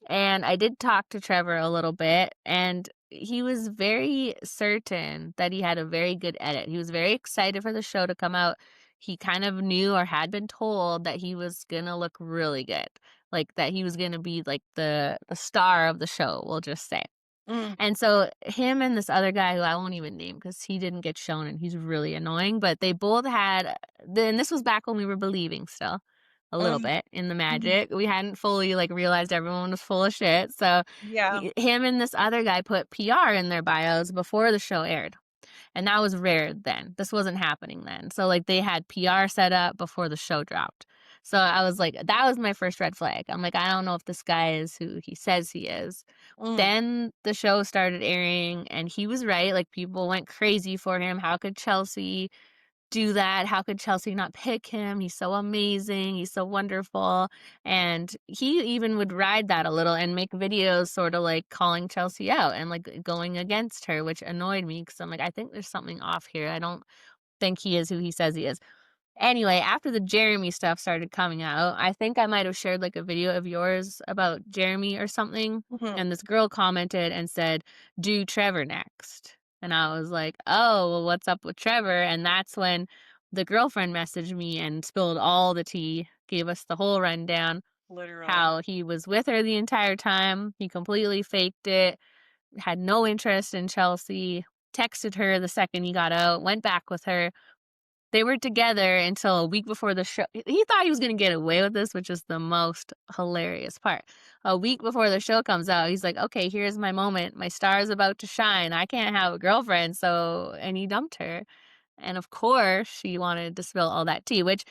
And I did talk to Trevor a little bit, and he was very certain that he had a very good edit. He was very excited for the show to come out. He kind of knew or had been told that he was gonna look really good. Like that he was gonna be like the star of the show, we'll just say. Mm, And so him and this other guy who I won't even name because he didn't get shown and he's really annoying, but they both had, and this was back when we were believing still a little mhm, bit in the mhm. magic. We hadn't fully like realized everyone was full of shit. So Yeah. him and this other guy put PR in their bios before the show aired. And that was rare then. This wasn't happening then. So like they had PR set up before the show dropped. So I was like, that was my first red flag. I'm like, I don't know if this guy is who he says he is. Mm, Then the show started airing and he was right. Like people went crazy for him. How could Chelsea do that? How could Chelsea not pick him? He's so amazing. He's so wonderful. And he even would ride that a little and make videos sort of like calling Chelsea out and like going against her, which annoyed me because I'm like, I think there's something off here. I don't think he is who he says he is. Anyway, after the Jeremy stuff started coming out, I think I might have shared like a video of yours about Jeremy or something. mhm. And this girl commented and said, do Trevor next. And I was like, oh, well, what's up with Trevor? And that's when the girlfriend messaged me and spilled all the tea, gave us the whole rundown, Literally. how he was with her the entire time. He completely faked it, had no interest in Chelsea, texted her the second he got out, went back with her. They were together until a week before the show. He thought he was going to get away with this, which is the most hilarious part. A week before the show comes out, he's like, okay, here's my moment. My star is about to shine. I can't have a girlfriend. So, and he dumped her. And of course, she wanted to spill all that tea, which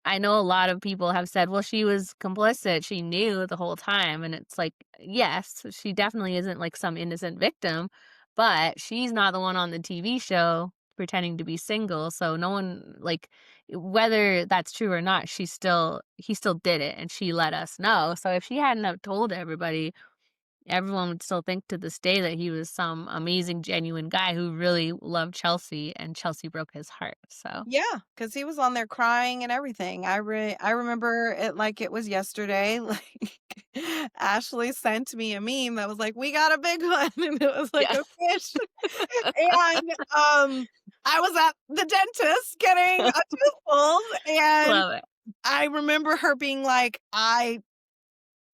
I know a lot of people have said, well, she was complicit. She knew the whole time. And it's like, yes, she definitely isn't like some innocent victim, but she's not the one on the TV show pretending to be single. So no one, like, whether that's true or not, he still did it and she let us know. So if she hadn't have told everybody, everyone would still think to this day that he was some amazing, genuine guy who really loved Chelsea and Chelsea broke his heart. So, Yeah, because he was on there crying and everything. I remember it like it was yesterday. Like Ashley sent me a meme that was like, "We got a big one," and it was like yeah, a fish. And I was at the dentist getting a tooth pulled, and love it. I remember her being like,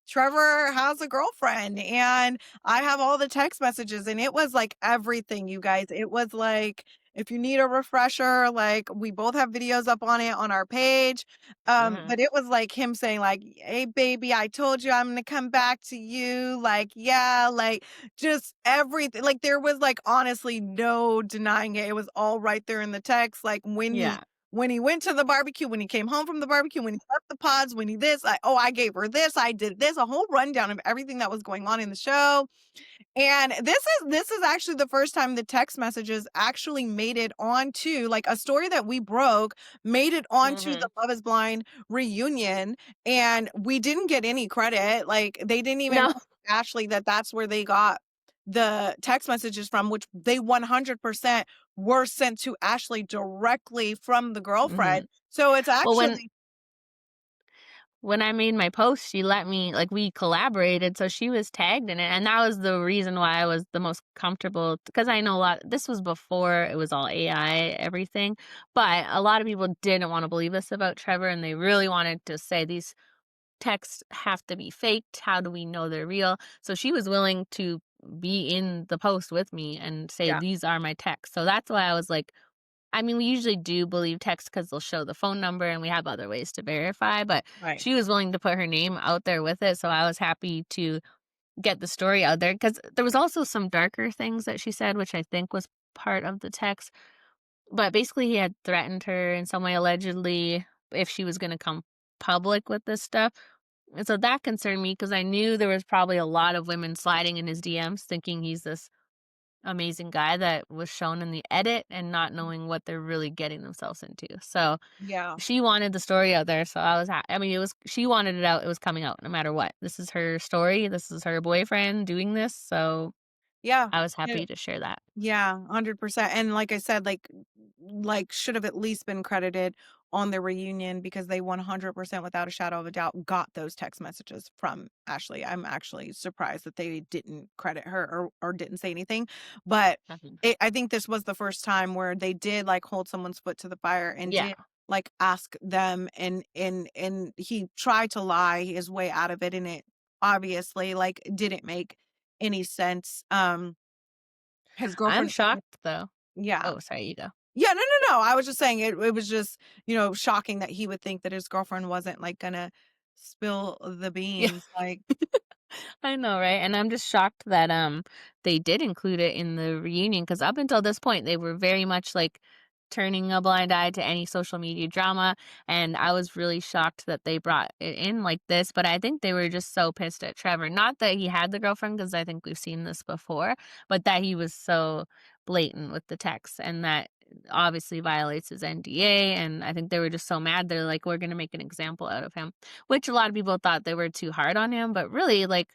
Trevor has a girlfriend and I have all the text messages, and it was like everything, you guys. It was like, if you need a refresher, like we both have videos up on it on our page. Hmm. But it was like him saying like, "Hey baby, I told you I'm going to come back to you." Like, yeah, like just everything. Like there was like honestly no denying it. It was all right there in the text. Like Yeah. when he went to the barbecue, when he came home from the barbecue, when he left the pods, when he this, I gave her this, I did this, a whole rundown of everything that was going on in the show. And this is actually the first time the text messages actually made it onto like a story that we broke, made it onto the Mhm. Love is Blind reunion, and we didn't get any credit. Like they didn't even No. tell Ashley that that's where they got the text messages from, which they 100% were sent to Ashley directly from the girlfriend. Mhm. So it's Well, actually when I made my post, she let me like, we collaborated, so she was tagged in it, and that was the reason why I was the most comfortable because I know a lot this was before it was all AI, everything, but a lot of people didn't wanna believe this about Trevor, and they really wanted to say these texts have to be faked. How do we know they're real? So she was willing to be in the post with me and say, yeah, "These are my texts." So that's why I was like, I mean, we usually do believe text because they'll show the phone number and we have other ways to verify, but right. she was willing to put her name out there with it. So I was happy to get the story out there because there was also some darker things that she said, which I think was part of the text. But basically, he had threatened her in some way, allegedly, if she was going to come public with this stuff. And so that concerned me because I knew there was probably a lot of women sliding in his DMs thinking he's this amazing guy that was shown in the edit and not knowing what they're really getting themselves into. So Yeah. she wanted the story out there, so I mean, it was she wanted it out, it was coming out no matter what. This is her story, this is her boyfriend doing this, so Yeah. I was Yeah. happy to share that. Yeah, 100%. And like I said, like should have at least been credited on the reunion because they 100% without a shadow of a doubt got those text messages from Ashley. I'm actually surprised that they didn't credit her or didn't say anything. But Mhm. I think this was the first time where they did like hold someone's foot to the fire and Yeah. did like ask them and he tried to lie his way out of it and it obviously like didn't make any sense. His I'm girlfriend shocked though. yeah. Oh, sorry, you go. Yeah, no. I was just saying it was just, shocking that he would think that his girlfriend wasn't, like, gonna spill the Yeah. beans, like I know, right? And I'm just shocked that they did include it in the reunion because up until this point they were very much like turning a blind eye to any social media drama, and I was really shocked that they brought it in like this, but I think they were just so pissed at Trevor. Not that he had the girlfriend because I think we've seen this before, but that he was so blatant with the text and that obviously violates his NDA, and I think they were just so mad they're like we're going to make an example out of him, which a lot of people thought they were too hard on him, but really like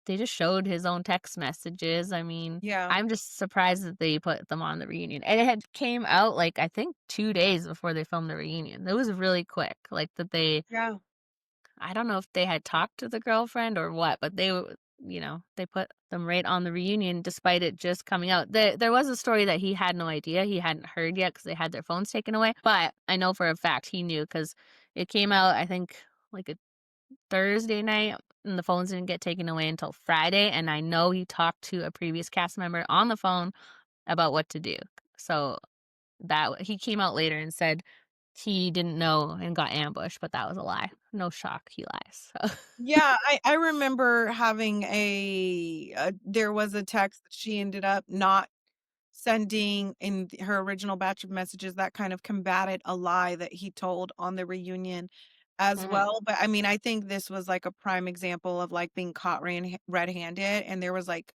they just showed his own text messages. I mean, yeah. I'm just surprised that they put them on the reunion. And it had came out, like, I think 2 days before they filmed the reunion. It was really quick, like, that they Yeah. I don't know if they had talked to the girlfriend or what, but they put them right on the reunion despite it just coming out. There was a story that he had no idea, he hadn't heard yet because they had their phones taken away, but I know for a fact he knew because it came out, I think, like, a Thursday night, and the phones didn't get taken away until Friday, and I know he talked to a previous cast member on the phone about what to do. So that he came out later and said he didn't know and got ambushed, but that was a lie. No shock, he lies. So Yeah, I remember having there was a text that she ended up not sending in her original batch of messages that kind of combated a lie that he told on the reunion as Mhm. well. But I mean, I think this was like a prime example of like being caught red-handed, and there was like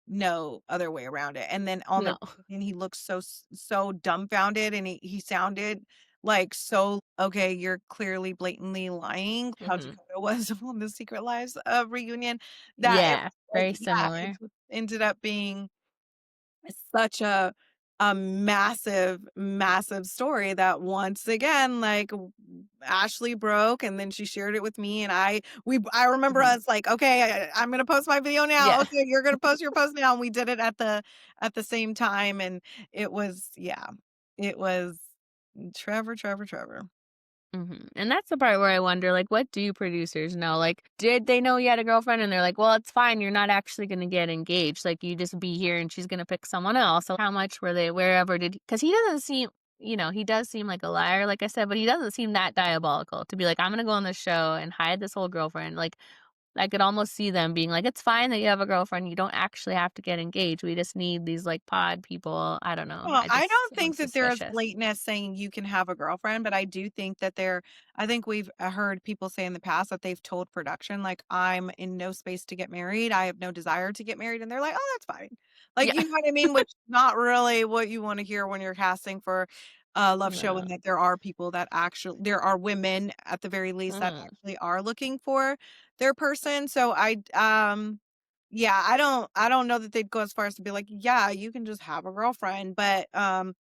no other way around it. And then on the No. reunion, he looked so dumbfounded, and he sounded like so okay. You're clearly blatantly lying. How Mhm. Dakota was on the Secret Lives reunion. That it Yeah, was like very yeah, it similar. just ended up being such a massive story that once again, like Ashley broke and then she shared it with me and I remember Mhm. us like, okay, I'm gonna post my video now. Yeah. Okay, you're gonna post your post now. And we did it at the same time. And it was Trevor. Mhm, and that's the part where I wonder, like, what do producers know? Like, did they know he had a girlfriend and they're like, "Well, it's fine, you're not actually gonna get engaged, like, you just be here and she's gonna pick someone else." So how much were they wherever did? Because he doesn't seem he does seem like a liar, like I said, but he doesn't seem that diabolical to be like, "I'm gonna go on this show and hide this whole girlfriend." Like, I could almost see them being like, "It's fine that you have a girlfriend, you don't actually have to get engaged, we just need these, like, pod people." I don't know, Well, I I just don't I'm think that they're as suspicious. blatant as saying you can have a girlfriend, but I do think that I think we've heard people say in the past that they've told production, like, I'm in no space to get married. I have no desire to get married. And they're like, oh, that's fine. Like, Yeah. you know what I mean? Which is not really what you want to hear when you're casting for a love show, No. and that there are people that actually, there are women at the very least that Mhm. actually are looking for their person. So yeah, I don't know that they'd go as far as to be like, "Yeah, you can just have a girlfriend," but no,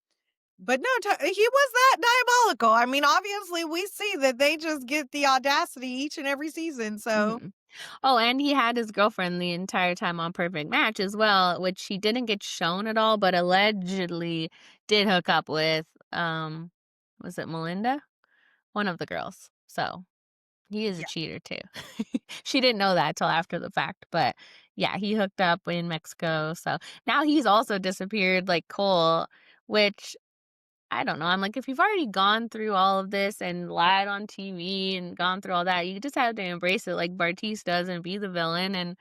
he was that diabolical. I mean, obviously, we see that they just get the audacity each and every season, so Mhm. Oh, and he had his girlfriend the entire time on Perfect Match as well, which he didn't get shown at all, but allegedly did hook up with, was it Melinda? One of the girls. So, he is a yeah. cheater too. She didn't know that till after the fact, but yeah, he hooked up in Mexico, so now he's also disappeared like Cole, which I don't know. I'm like, if you've already gone through all of this and lied on TV and gone through all that, you just have to embrace it like Bartiz does and be the villain. And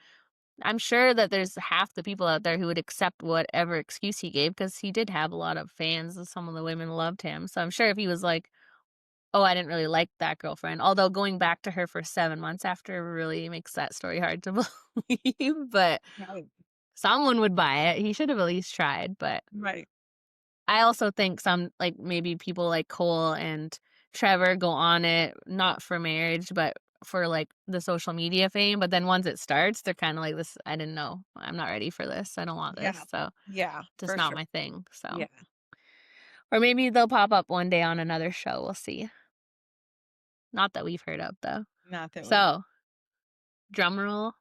I'm sure that there's half the people out there who would accept whatever excuse he gave because he did have a lot of fans and some of the women loved him. So I'm sure if he was like, oh, I didn't really like that girlfriend, although going back to her for 7 months after really makes that story hard to believe. But Right. someone would buy it. He should have at least tried, but Right. I also think some, like, maybe people like Cole and Trevor go on it, not for marriage, but for, like, the social media fame, but then once it starts, they're kinda like, "This I didn't know. I'm not ready for this. I don't want Yeah. this." So, Yeah, just for not sure. my thing, so Yeah. or maybe they'll pop up one day on another show, we'll see. Not that we've heard of, though. Not that we So, drum roll.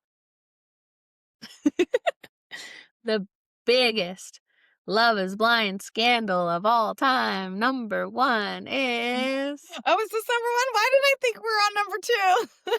The biggest Love Is Blind scandal of all time, number 1 is Oh, is this number 1? Why did I think we're on number 2?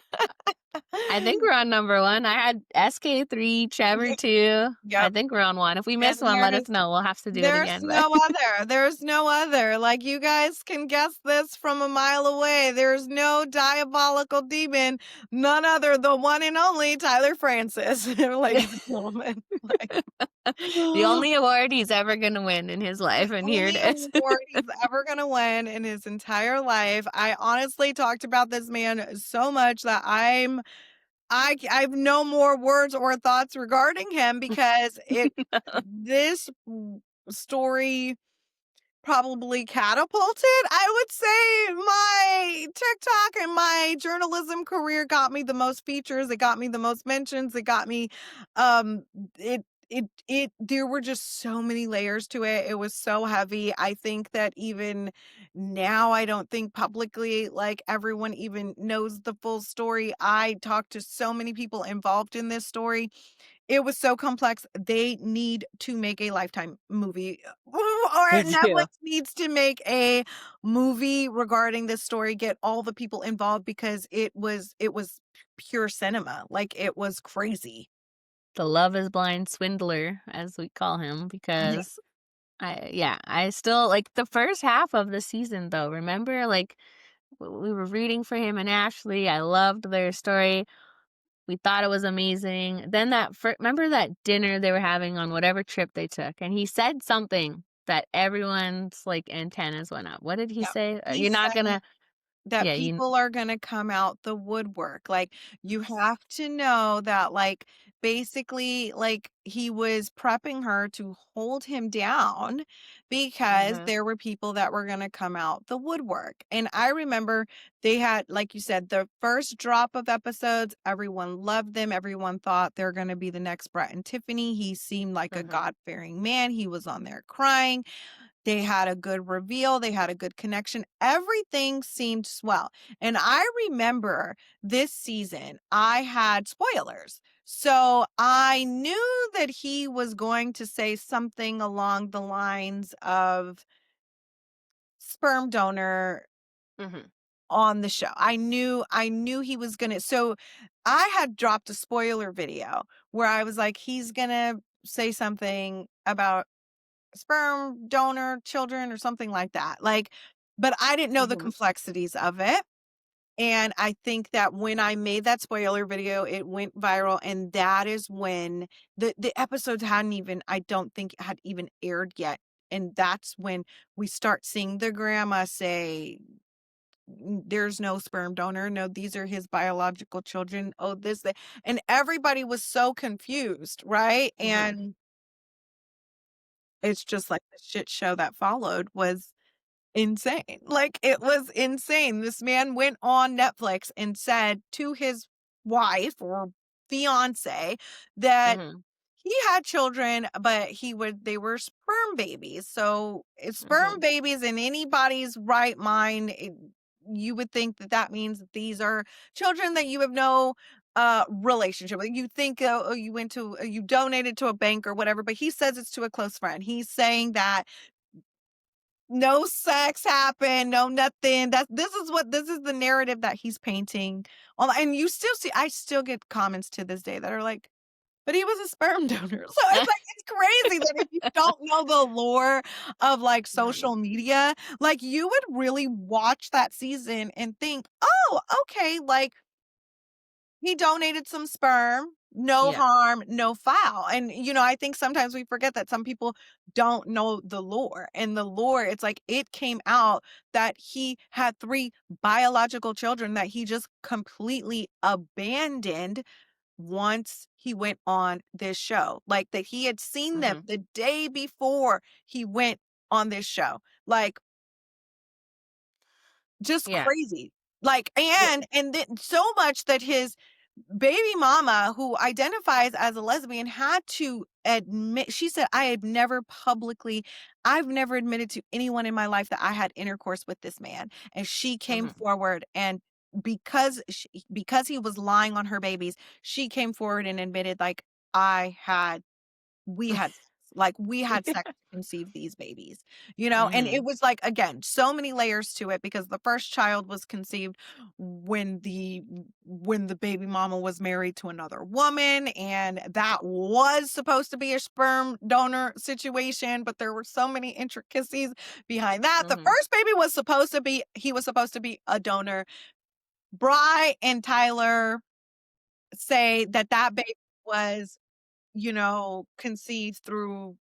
I think we're on number 1. I had SK3, Trevor 2. I Yep. think we're on 1. If we And miss one, let us know. We'll have to do it there's again, but no other. There's no other. Like, you guys can guess this from a mile away. There's no diabolical demon, none other, the one and only Tyler Francis, ladies and gentlemen. Like, the only award he's ever gonna win in his life, and here it only is. award he's ever gonna win in his entire life. I honestly talked about this man so much that I've no more words or thoughts regarding him because this story probably catapulted, I would say, my TikTok and my journalism career. Got me the most features, it got me the most mentions, it got me um it there were just so many layers to it. It was so heavy. I think that even now I don't think publicly like everyone even knows the full story. I talked to so many people involved in this story. It was so complex. They need to make a Lifetime movie, or They Netflix do. needs to make a movie regarding this story, get all the people involved because it was pure cinema. Like, it was crazy. The Love Is Blind swindler, as we call him, Yeah. because I still like the first half of the season though. Remember, like we were rooting for him and Ashley. I loved their story. We thought it was amazing. Then remember that dinner they were having on whatever trip they took, and he said something that everyone's like antennas went up. What did he Yeah. say? He You're not said gonna, that yeah, you. people are gonna come out the woodwork. Like, you have to know that, like, basically, like, he was prepping her to hold him down because Mhm, there were people that were gonna come out the woodwork. And I remember they had, like you said, the first drop of episodes, everyone loved them. Everyone thought they're gonna be the next Brett and Tiffany. He seemed like a mhm, God-fearing man. He was on there crying. They had a good reveal, they had a good connection, everything seemed swell, and I remember this season, I had spoilers, so I knew that he was going to say something along the lines of sperm donor mhm, on the show. I knew he was gonna, so I had dropped a spoiler video where I was like, "He's gonna say something about sperm donor children," or something like that. Like, but I didn't know the mhm, complexities of it. And I think that when I made that spoiler video, it went viral. And that is when the episodes hadn't even, I don't think had even aired yet. And that's when we start seeing the grandma say, There's no sperm donor. No, these are his biological children. Oh, this, that." And everybody was so confused, right? mhm, And it's just like the shit show that followed was insane. Like, it was insane. This man went on Netflix and said to his wife or fiance that mhm, he had children, but they were sperm babies. So, if sperm mhm, babies in anybody's right mind, you would think that that means that these are children that you have no relationship with. You think, oh, you went to, you donated to a bank or whatever, but he says it's to a close friend. He's saying that no sex happened, no nothing. This is the narrative that he's painting. And you still see, I still get comments to this day that are like, but he was a sperm donor. So it's like, it's crazy that if you don't know the lore of like mhm, social media, like, you would really watch that season and think, oh, okay, like, he donated some sperm, no yeah, harm, no foul. And, I think sometimes we forget that some people don't know the lore. And the lore, it's like it came out that he had 3 biological children that he just completely abandoned once he went on this show. Like, that he had seen them Mhm. the day before he went on this show. Like, just Yeah. crazy. Like, Well, and then so much that his baby mama, who identifies as a lesbian, had to admit, she said, I've never admitted to anyone in my life that I had intercourse with this man. And she came mhm. forward, and because he was lying on her babies, she came forward and admitted, like, I had we had sex. Like, we had sex to conceive these babies, and it Mhm. was like, again, so many layers to it, because the first child was conceived when the baby mama was married to another woman, and that was supposed to be a sperm donor situation, but there were so many intricacies behind that. The Mhm. first baby was supposed to be he was supposed to be a donor. Bry and Tyler say that that baby was, conceived through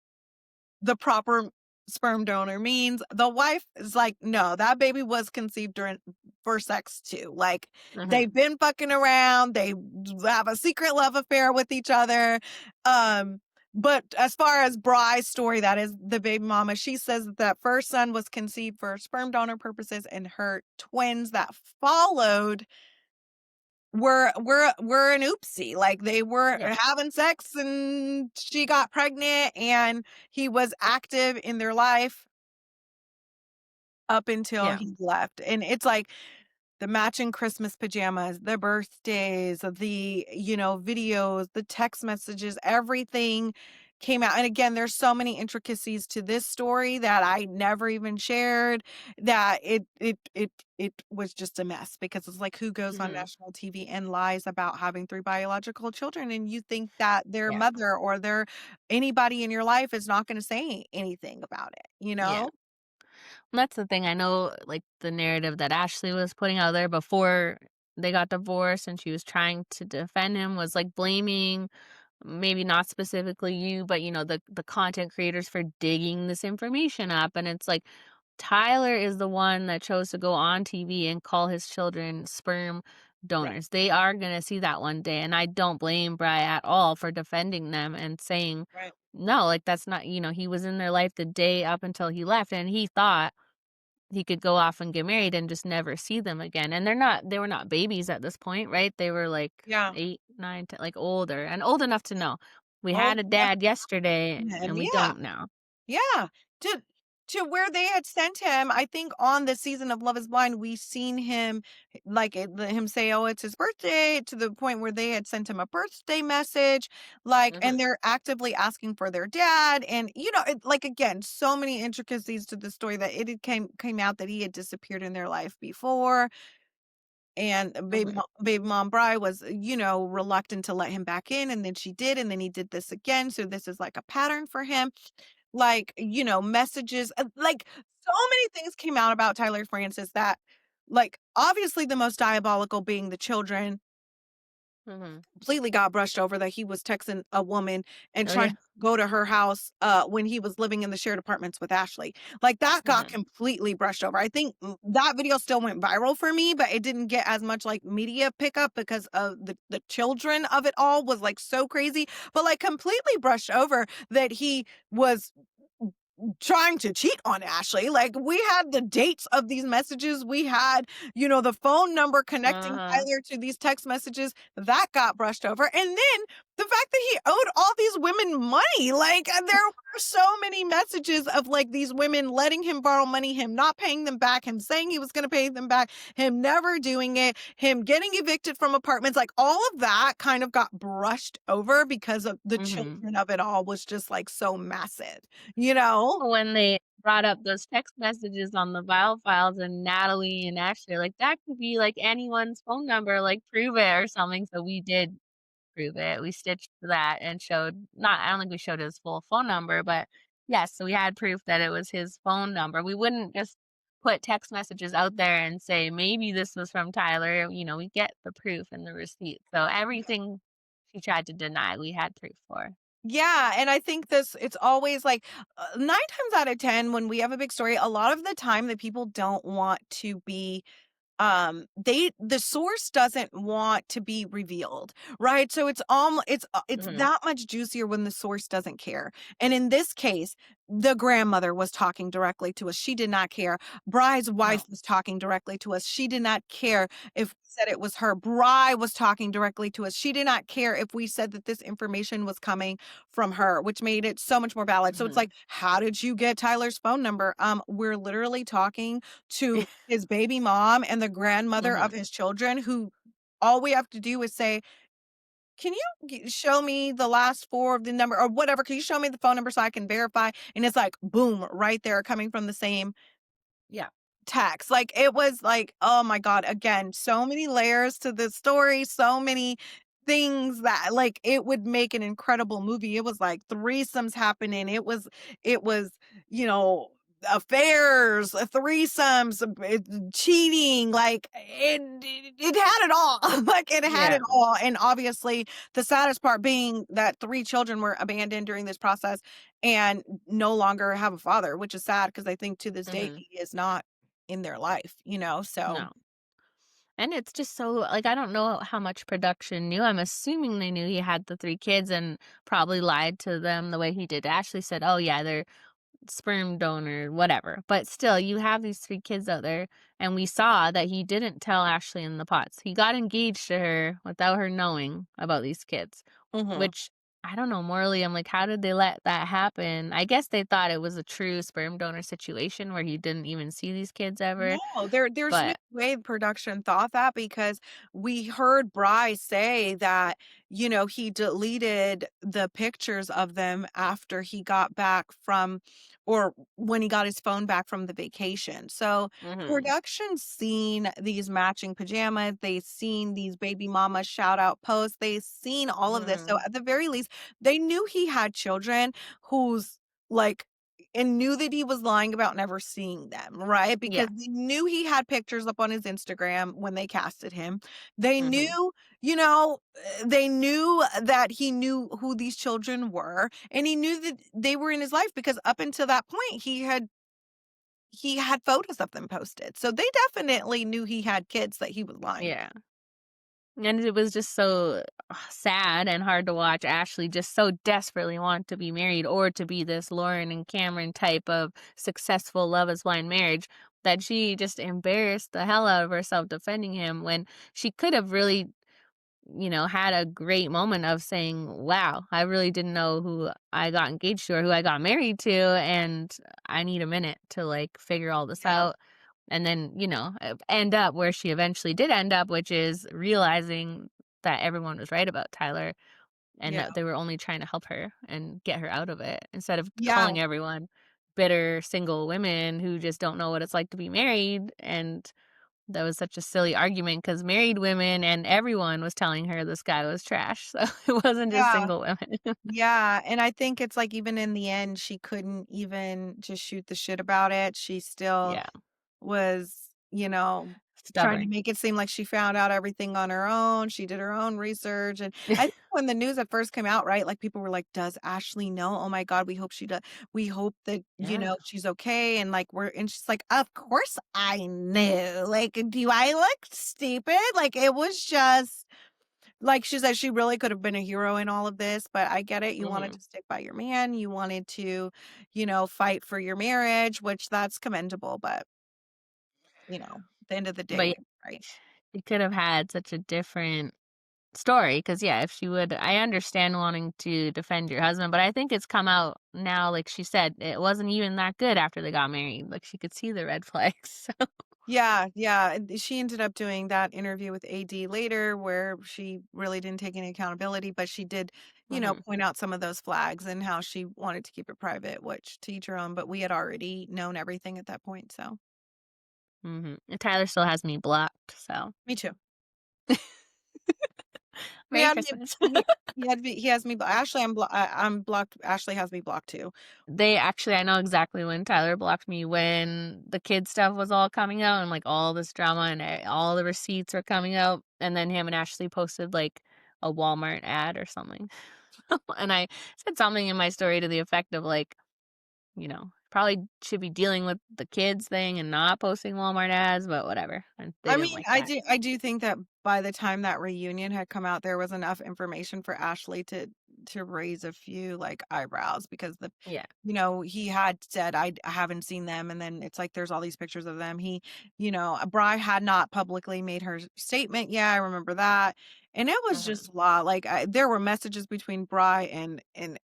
the proper sperm donor means. The wife is like, no, that baby was conceived during for sex too. Like, Mhm. they've been fucking around, they have a secret love affair with each other. But as far as Bry's story, that is the baby mama, she says that that first son was conceived for sperm donor purposes, and her twins that followed were an oopsie. Like, they were Yeah. having sex and she got pregnant, and he was active in their life up until Yeah. he left. And it's like the matching Christmas pajamas, the birthdays, the, videos, the text messages, everything came out. And again, there's so many intricacies to this story that I never even shared, that it was just a mess, because it's like, who goes on Mhm. national TV and lies about having three biological children, and you think that their Yeah. mother or their anybody in your life is not going to say anything about it, you Yeah. know? That's the thing. I know, like, the narrative that Ashley was putting out there before they got divorced and she was trying to defend him was, like, blaming maybe not specifically you, but, the content creators for digging this information up, and it's like, Tyler is the one that chose to go on TV and call his children sperm Right, donors. They are gonna see that one day, and I don't blame Bry at all for defending them and saying, right. "No, like, that's not," he was in their life the day up until he left, and he thought he could go off and get married and just never see them again, and they were not babies at this point, right? They were, like, Yeah. 8, 9, 10, like, older and old enough to know. We Oh, had a dad yesterday, and and we yeah. don't now. Yeah, to to where they had sent him, I think on the season of Love Is Blind, we seen him, like, him say, "Oh, it's his birthday," to the point where they had sent him a birthday message, like, and Mhm, they're actively asking for their dad, and like, again, so many intricacies to the story, that it had came out that he had disappeared in their life before, and mhm, baby mom Bri was, reluctant to let him back in, and then she did, and then he did this again. So this is like a pattern for him, like, messages, like, so many things came out about Tyler Francis, that, like, obviously the most diabolical being the children mhm. completely got brushed over, that he was texting a woman and Oh, trying yeah. to go to her house, when he was living in the shared apartments with Ashley. Like, that got Mhm, completely brushed over. I think, that video still went viral for me, but it didn't get as much, like, media pickup, because of the children of it all was, like, so crazy, but, like, completely brushed over that he was trying to cheat on Ashley. Like, we had the dates of these messages. We had, the phone number connecting uh-huh, Tyler to these text messages. That got brushed over. And then the fact that he owed all these women money. Like, there were so many messages of, like, these women letting him borrow money, him not paying them back, him saying he was going to pay them back, him never doing it, him getting evicted from apartments. Like, all of that kind of got brushed over, because of the mhm. children of it all was just, like, so massive, you know? When they brought up those text messages on the Viall files and Natalie and Ashley, like, that could be, like, anyone's phone number, like, prove it or something, so we did prove it. We stitched that and showed not I don't think we showed his full phone number, but yes, so we had proof that it was his phone number. We wouldn't just put text messages out there and say, "Maybe this was from Tyler," we get the proof and the receipt. So everything she tried to deny, we had proof for. Yeah, and I think it's always like, 9 times out of 10 when we have a big story, a lot of the time the people don't want to be the source doesn't want to be revealed, right? So it's Mhm. that much juicier when the source doesn't care. And in this case, the grandmother was talking directly to us. She did not care. Bry's wife No. was talking directly to us. She did not care if we said it was her. Bry was talking directly to us. She did not care if we said that this information was coming from her, which made it so much more valid. So it's Mhm. like, how did you get Tyler's phone number? We're literally talking to his baby mom and the grandmother of Mhm. his children, who all we have to do is say, "Can you show me the last 4 of the number," or whatever, "Can you show me the phone number so I can verify?" And it's like, boom, right there coming from the same Yeah. text. Like, it was like, oh my god, again, so many layers to this story, so many things that, like, it would make an incredible movie. It was like threesomes happening. It was, you know, affairs, threesomes, cheating, like, it had it all. Like, it had Yeah. it all, and obviously, the saddest part being that 3 children were abandoned during this process and no longer have a father, which is sad because I think to this day, Mhm. he is not in their life, so No. And it's just so like, I don't know how much production knew. I'm assuming they knew he had the 3 kids and probably lied to them the way he did. Ashley said, "Oh, yeah, they're sperm donor, whatever." But still, you have these 3 kids out there, and we saw that he didn't tell Ashley in the pots. He got engaged to her without her knowing about these kids, Mhm. which I don't know, morally, I'm like, how did they let that happen? I guess they thought it was a true sperm donor situation where he didn't even see these kids ever, No, there's no but way production thought that because we heard Bry say that, he deleted the pictures of them after he got back from or when he got his phone back from the vacation. So mhm, production's seen these matching pajamas, they've seen these baby mama shout out posts, they've seen all of this. So mhm, at the very least, they knew he had children who's like and knew that he was lying about never seeing them, right? yeah, Because they knew he had pictures up on his Instagram when they casted him. They mhm, knew, they knew that he knew who these children were, and he knew that they were in his life because up until that point he had photos of them posted. So they definitely knew he had kids that he was lying about. yeah. And it was just so sad and hard to watch Ashley just so desperately want to be married or to be this Lauren and Cameron type of successful Love is Blind marriage that she just embarrassed the hell out of herself defending him when she could have really, had a great moment of saying, wow, I really didn't know who I got engaged to or who I got married to. And I need a minute to like figure all this Yeah. out and then, end up where she eventually did end up, which is realizing that everyone was right about Tyler and Yeah. that they were only trying to help her and get her out of it instead of Yeah. calling everyone bitter single women who just don't know what it's like to be married. And that was such a silly argument because married women and everyone was telling her this guy was trash. So it wasn't just Yeah. single women. Yeah, and I think it's like even in the end, she couldn't even just shoot the shit about it. She still Yeah. was, trying to Stubborn. make it seem like she found out everything on her own. She did her own research. And I think when the news at first came out, right, like people were like, does Ashley know? Oh my God, we hope she does. We hope that, Yeah. she's okay. And like, and she's like, of course I knew. Like, do I look stupid? Like, it was just, like she said, she really could have been a hero in all of this, but I get it. You wanted Hmm. to stick by your man. You wanted to, fight for your marriage, which that's commendable. But, at the end of the But day, yeah, right? she could have had such a different story because yeah, if she would, I understand wanting to defend your husband, but I think it's come out now, like she said, it wasn't even that good after they got married. Like she could see the red flags. So Yeah, yeah. She ended up doing that interview with AD later where she really didn't take any accountability, but she did, hmm point out some of those flags and how she wanted to keep it private, which to each her own, but we had already known everything at that point. So Tyler still has me blocked, so me too. He Merry had me Christmas. he has me Ashley, I'm blocked. Ashley has me blocked too. They actually, I know exactly when Tyler blocked me when the kid stuff was all coming out and like all this drama and all the receipts were coming out, and then him and Ashley posted like a Walmart ad or something. And I said something in my story to the effect of like, probably should be dealing with the kids thing and not posting Walmart ads, but whatever. And they I didn't mean, like I that. do I do think that by the time that reunion had come out, there was enough information for Ashley to raise a few like eyebrows because Yeah. he had said I haven't seen them, and then it's like there's all these pictures of them. Bri had not publicly made her statement. Yeah, I remember that. And it was Mhm. just a lot. Like there were messages between Bri and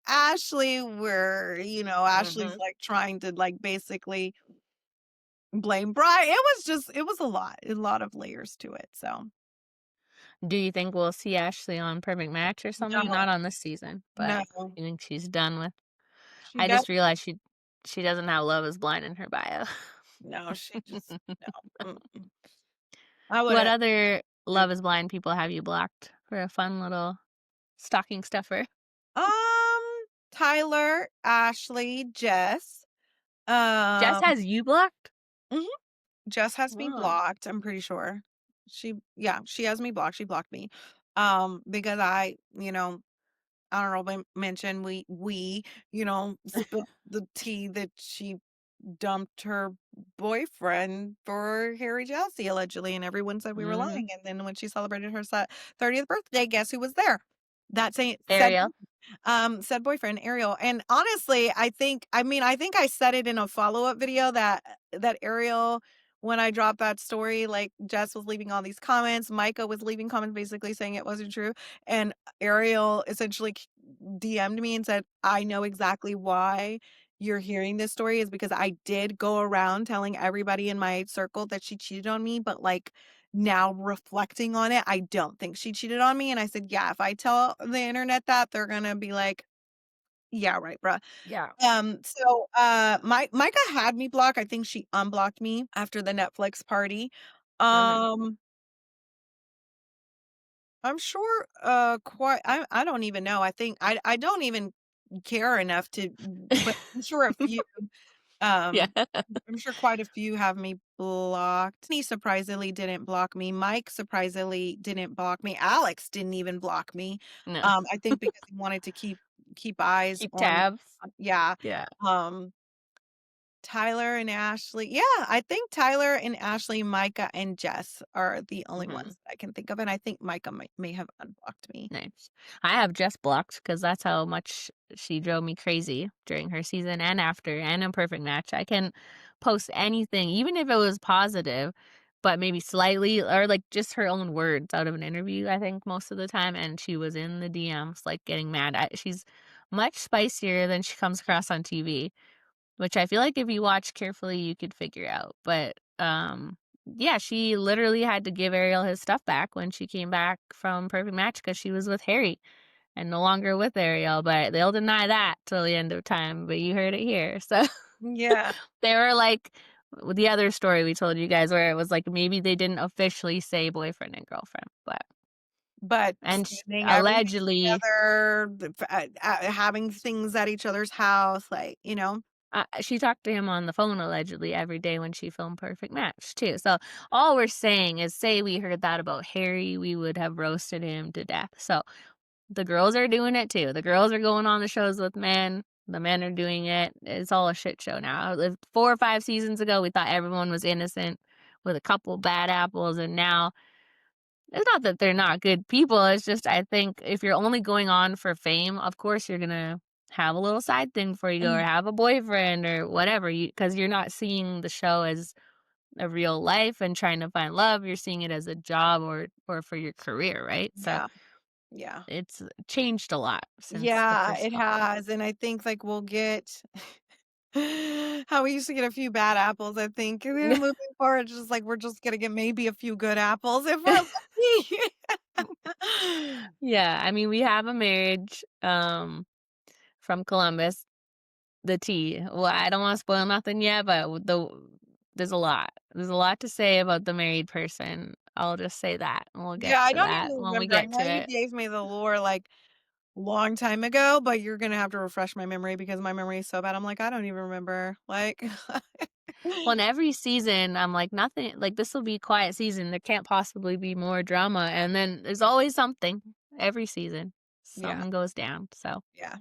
Ashley where, Ashley's Mhm. like trying to like basically blame Bri. It was a lot of layers to it. So Do you think we'll see Ashley on Perfect Match or something? no, Not on this season, but no, you think she's done with? she I does just realized she doesn't have Love Is Blind in her bio. no, she just no. Mm-mm. I What wouldn't. other Love Is Blind people have you blocked for a fun little stocking stuffer? Tyler, Ashley, Jess. Jess Um, has you blocked? mhm, Jess has me Oh. blocked, I'm pretty sure. Yeah, she has me blocked. She blocked me. Because honorable mention, spilled the tea that she dumped her boyfriend for Harry Jelsey allegedly, and everyone said we were Mhm. lying. And then when she celebrated her 30th birthday, guess who was there? That same Ariel. said boyfriend, Ariel. And honestly, I think I said it in a follow-up video that Ariel, when I dropped that story, like Jess was leaving all these comments, Micah was leaving comments basically saying it wasn't true. And Ariel essentially DM'd me and said, I know exactly why you're hearing this story is because I did go around telling everybody in my circle that she cheated on me, but like now reflecting on it, I don't think she cheated on me. And I said, yeah, if I tell the internet that, they're gonna be like, yeah, right, bruh. Yeah. Micah had me blocked. I think she unblocked me after the Netflix party. Mhm. Um, I'm sure quite I don't even know. I think I don't even care enough but I'm sure a few Yeah. um I'm sure quite a few have me blocked. He surprisingly didn't block me. Mike surprisingly didn't block me. Alex didn't even block me. No. I think because he wanted to keep eyes Keep on me. tabs. Yeah. Yeah. Um, Tyler and Ashley. Yeah, I think Tyler and Ashley, Micah and Jess are the only Mhm. ones that I can think of, and I think Micah may have unblocked me. Nice. I have Jess blocked because that's how much she drove me crazy during her season and after and in Perfect Match. I can post anything, even if it was positive, but maybe slightly or like just her own words out of an interview, I think most of the time. And she was in the DMs like getting mad. She's much spicier than she comes across on TV, which I feel like if you watch carefully, you could figure out. But yeah, she literally had to give Ariel his stuff back when she came back from Perfect Match because she was with Harry and no longer with Ariel. But they'll deny that till the end of time. But you heard it here. So Yeah, they were like the other story we told you guys where it was like maybe they didn't officially say boyfriend and girlfriend, but but and spending everything allegedly together, having things at each other's house, like, she talked to him on the phone allegedly every day when she filmed Perfect Match too. So all we're saying is, say we heard that about Harry, we would have roasted him to death. So the girls are doing it too. The girls are going on the shows with men. The men are doing it. It's all a shit show now. 4 or 5 seasons ago, we thought everyone was innocent with a couple bad apples, and now it's not that they're not good people. It's just I think if you're only going on for fame, of course you're gonna have a little side thing before you go or Mhm. have a boyfriend or whatever. Because you're not seeing the show as a real life and trying to find love. You're seeing it as a job or for your career, right? So Yeah, yeah. it's changed a lot since the Yeah, first it couple. has, and I think, like, we'll get how we used to get a few bad apples, I think, and then moving forward, it's just like, we're just gonna get maybe a few good apples if we're lucky. Yeah, I mean we have a marriage from Columbus. The tea. Well, I don't wanna spoil nothing yet, but there's a lot. There's a lot to say about the married person. I'll just say that, and we'll Yeah, get I to don't that even when we remember. I get know to you it. gave me the lore, like, long time ago, but you're gonna have to refresh my memory because my memory is so bad. I'm like, I don't even remember, like Well, in every season, I'm like, nothing like, this'll be a quiet season, there can't possibly be more drama, and then there's always something every season. Yeah, Something goes down, so yeah.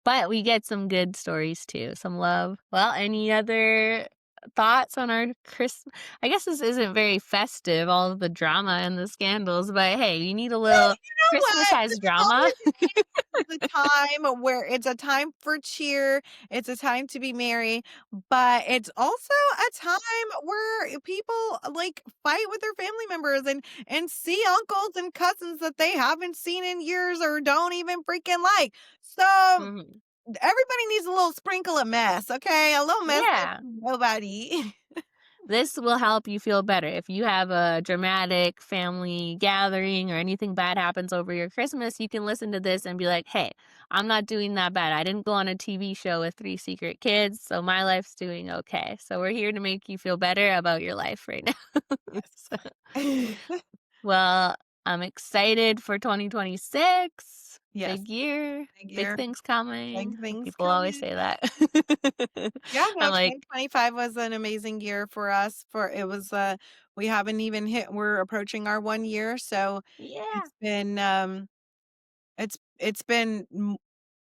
But we get some good stories too, some love. Well, any other thoughts on our Christmas? I guess this isn't very festive, all of the drama and the scandals, but hey, you need a Well, little you know Christmas what? has This drama. holiday is a time where it's a time for cheer, it's a time to be merry, but it's also a time where people like fight with their family members and see uncles and cousins that they haven't seen in years or don't even freaking like. So Mhm. everybody needs a little sprinkle of mess, okay? A little mess ain't Yeah. nobody. This will help you feel better. If you have a dramatic family gathering or anything bad happens over your Christmas, you can listen to this and be like, hey, I'm not doing that bad. I didn't go on a TV show with 3 secret kids, so my life's doing okay. So we're here to make you feel better about your life right now. Yes. So, well, I'm excited for 2026. Yes, Big year, big big year, things big coming. things People always say coming. that. Yeah, no, I'm like, 2025 was an amazing year for us. For it was we haven't even hit we're approaching our 1 year, so yeah. it's been it's been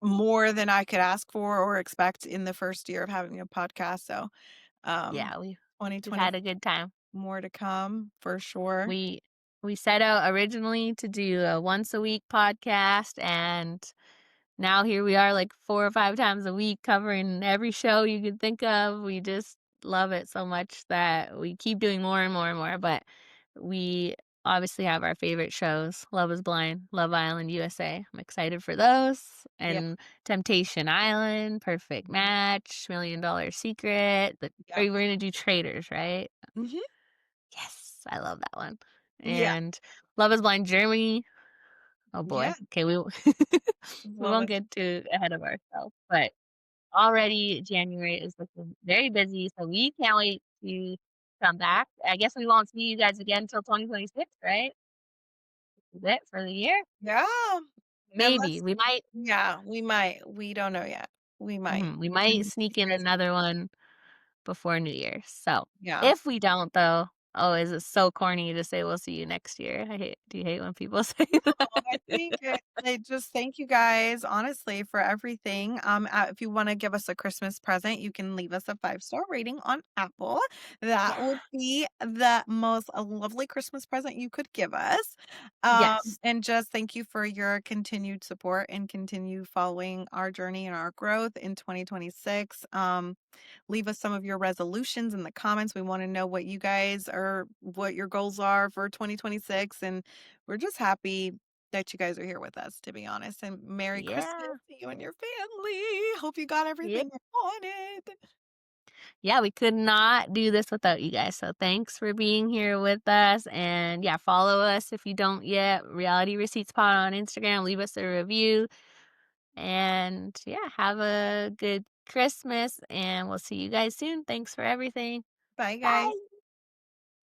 more than I could ask for or expect in the first year of having a podcast. So, um Yeah, we've 2020 had a good time. more to come for sure. We we set out originally to do a once a week podcast, and now here we are like 4 or 5 times a week covering every show you could think of. We just love it so much that we keep doing more and more and more, but we obviously have our favorite shows, Love Is Blind, Love Island USA. I'm excited for those, Yeah. and Temptation Island, Perfect Mhm. Match, $1,000,000 Secret, Yeah. we're gonna do Traders, right? Mhm. Yes, I love that one. Yeah. And Love Is Blind Germany. Oh Yeah. boy. Okay, we we Love won't it. get too ahead of ourselves, but already January is looking very busy, so we can't wait to come back. I guess we won't see you guys again until 2026, right? Is it for the year? Yeah. Maybe. Unless We might yeah, we might. We don't know yet. We might. we We might will keep sneak you in guys another one before New Year's. So, yeah. if we don't though, oh, is it so corny to say we'll see you next year? Do you hate when people say No, I that? think I just thank you guys honestly for everything. If you want to give us a Christmas present, you can leave us a 5-star rating on Apple. Yeah. That would be the most lovely Christmas present you could give us. Yes. And just thank you for your continued support and continue following our journey and our growth in 2026. Leave us some of your resolutions in the comments. We want to know what your goals are for 2026. And we're just happy that you guys are here with us, to be honest. And Merry Christmas Yeah. to you and your family. Hope you got Yep. everything you wanted. Yeah, we could not do this without you guys. So thanks for being here with us. And yeah, follow us if you don't yet. Reality Receipts Pod on Instagram. Leave us a review. And yeah, have a good Christmas. And we'll see you guys soon. Thanks for everything. Bye, Bye. guys.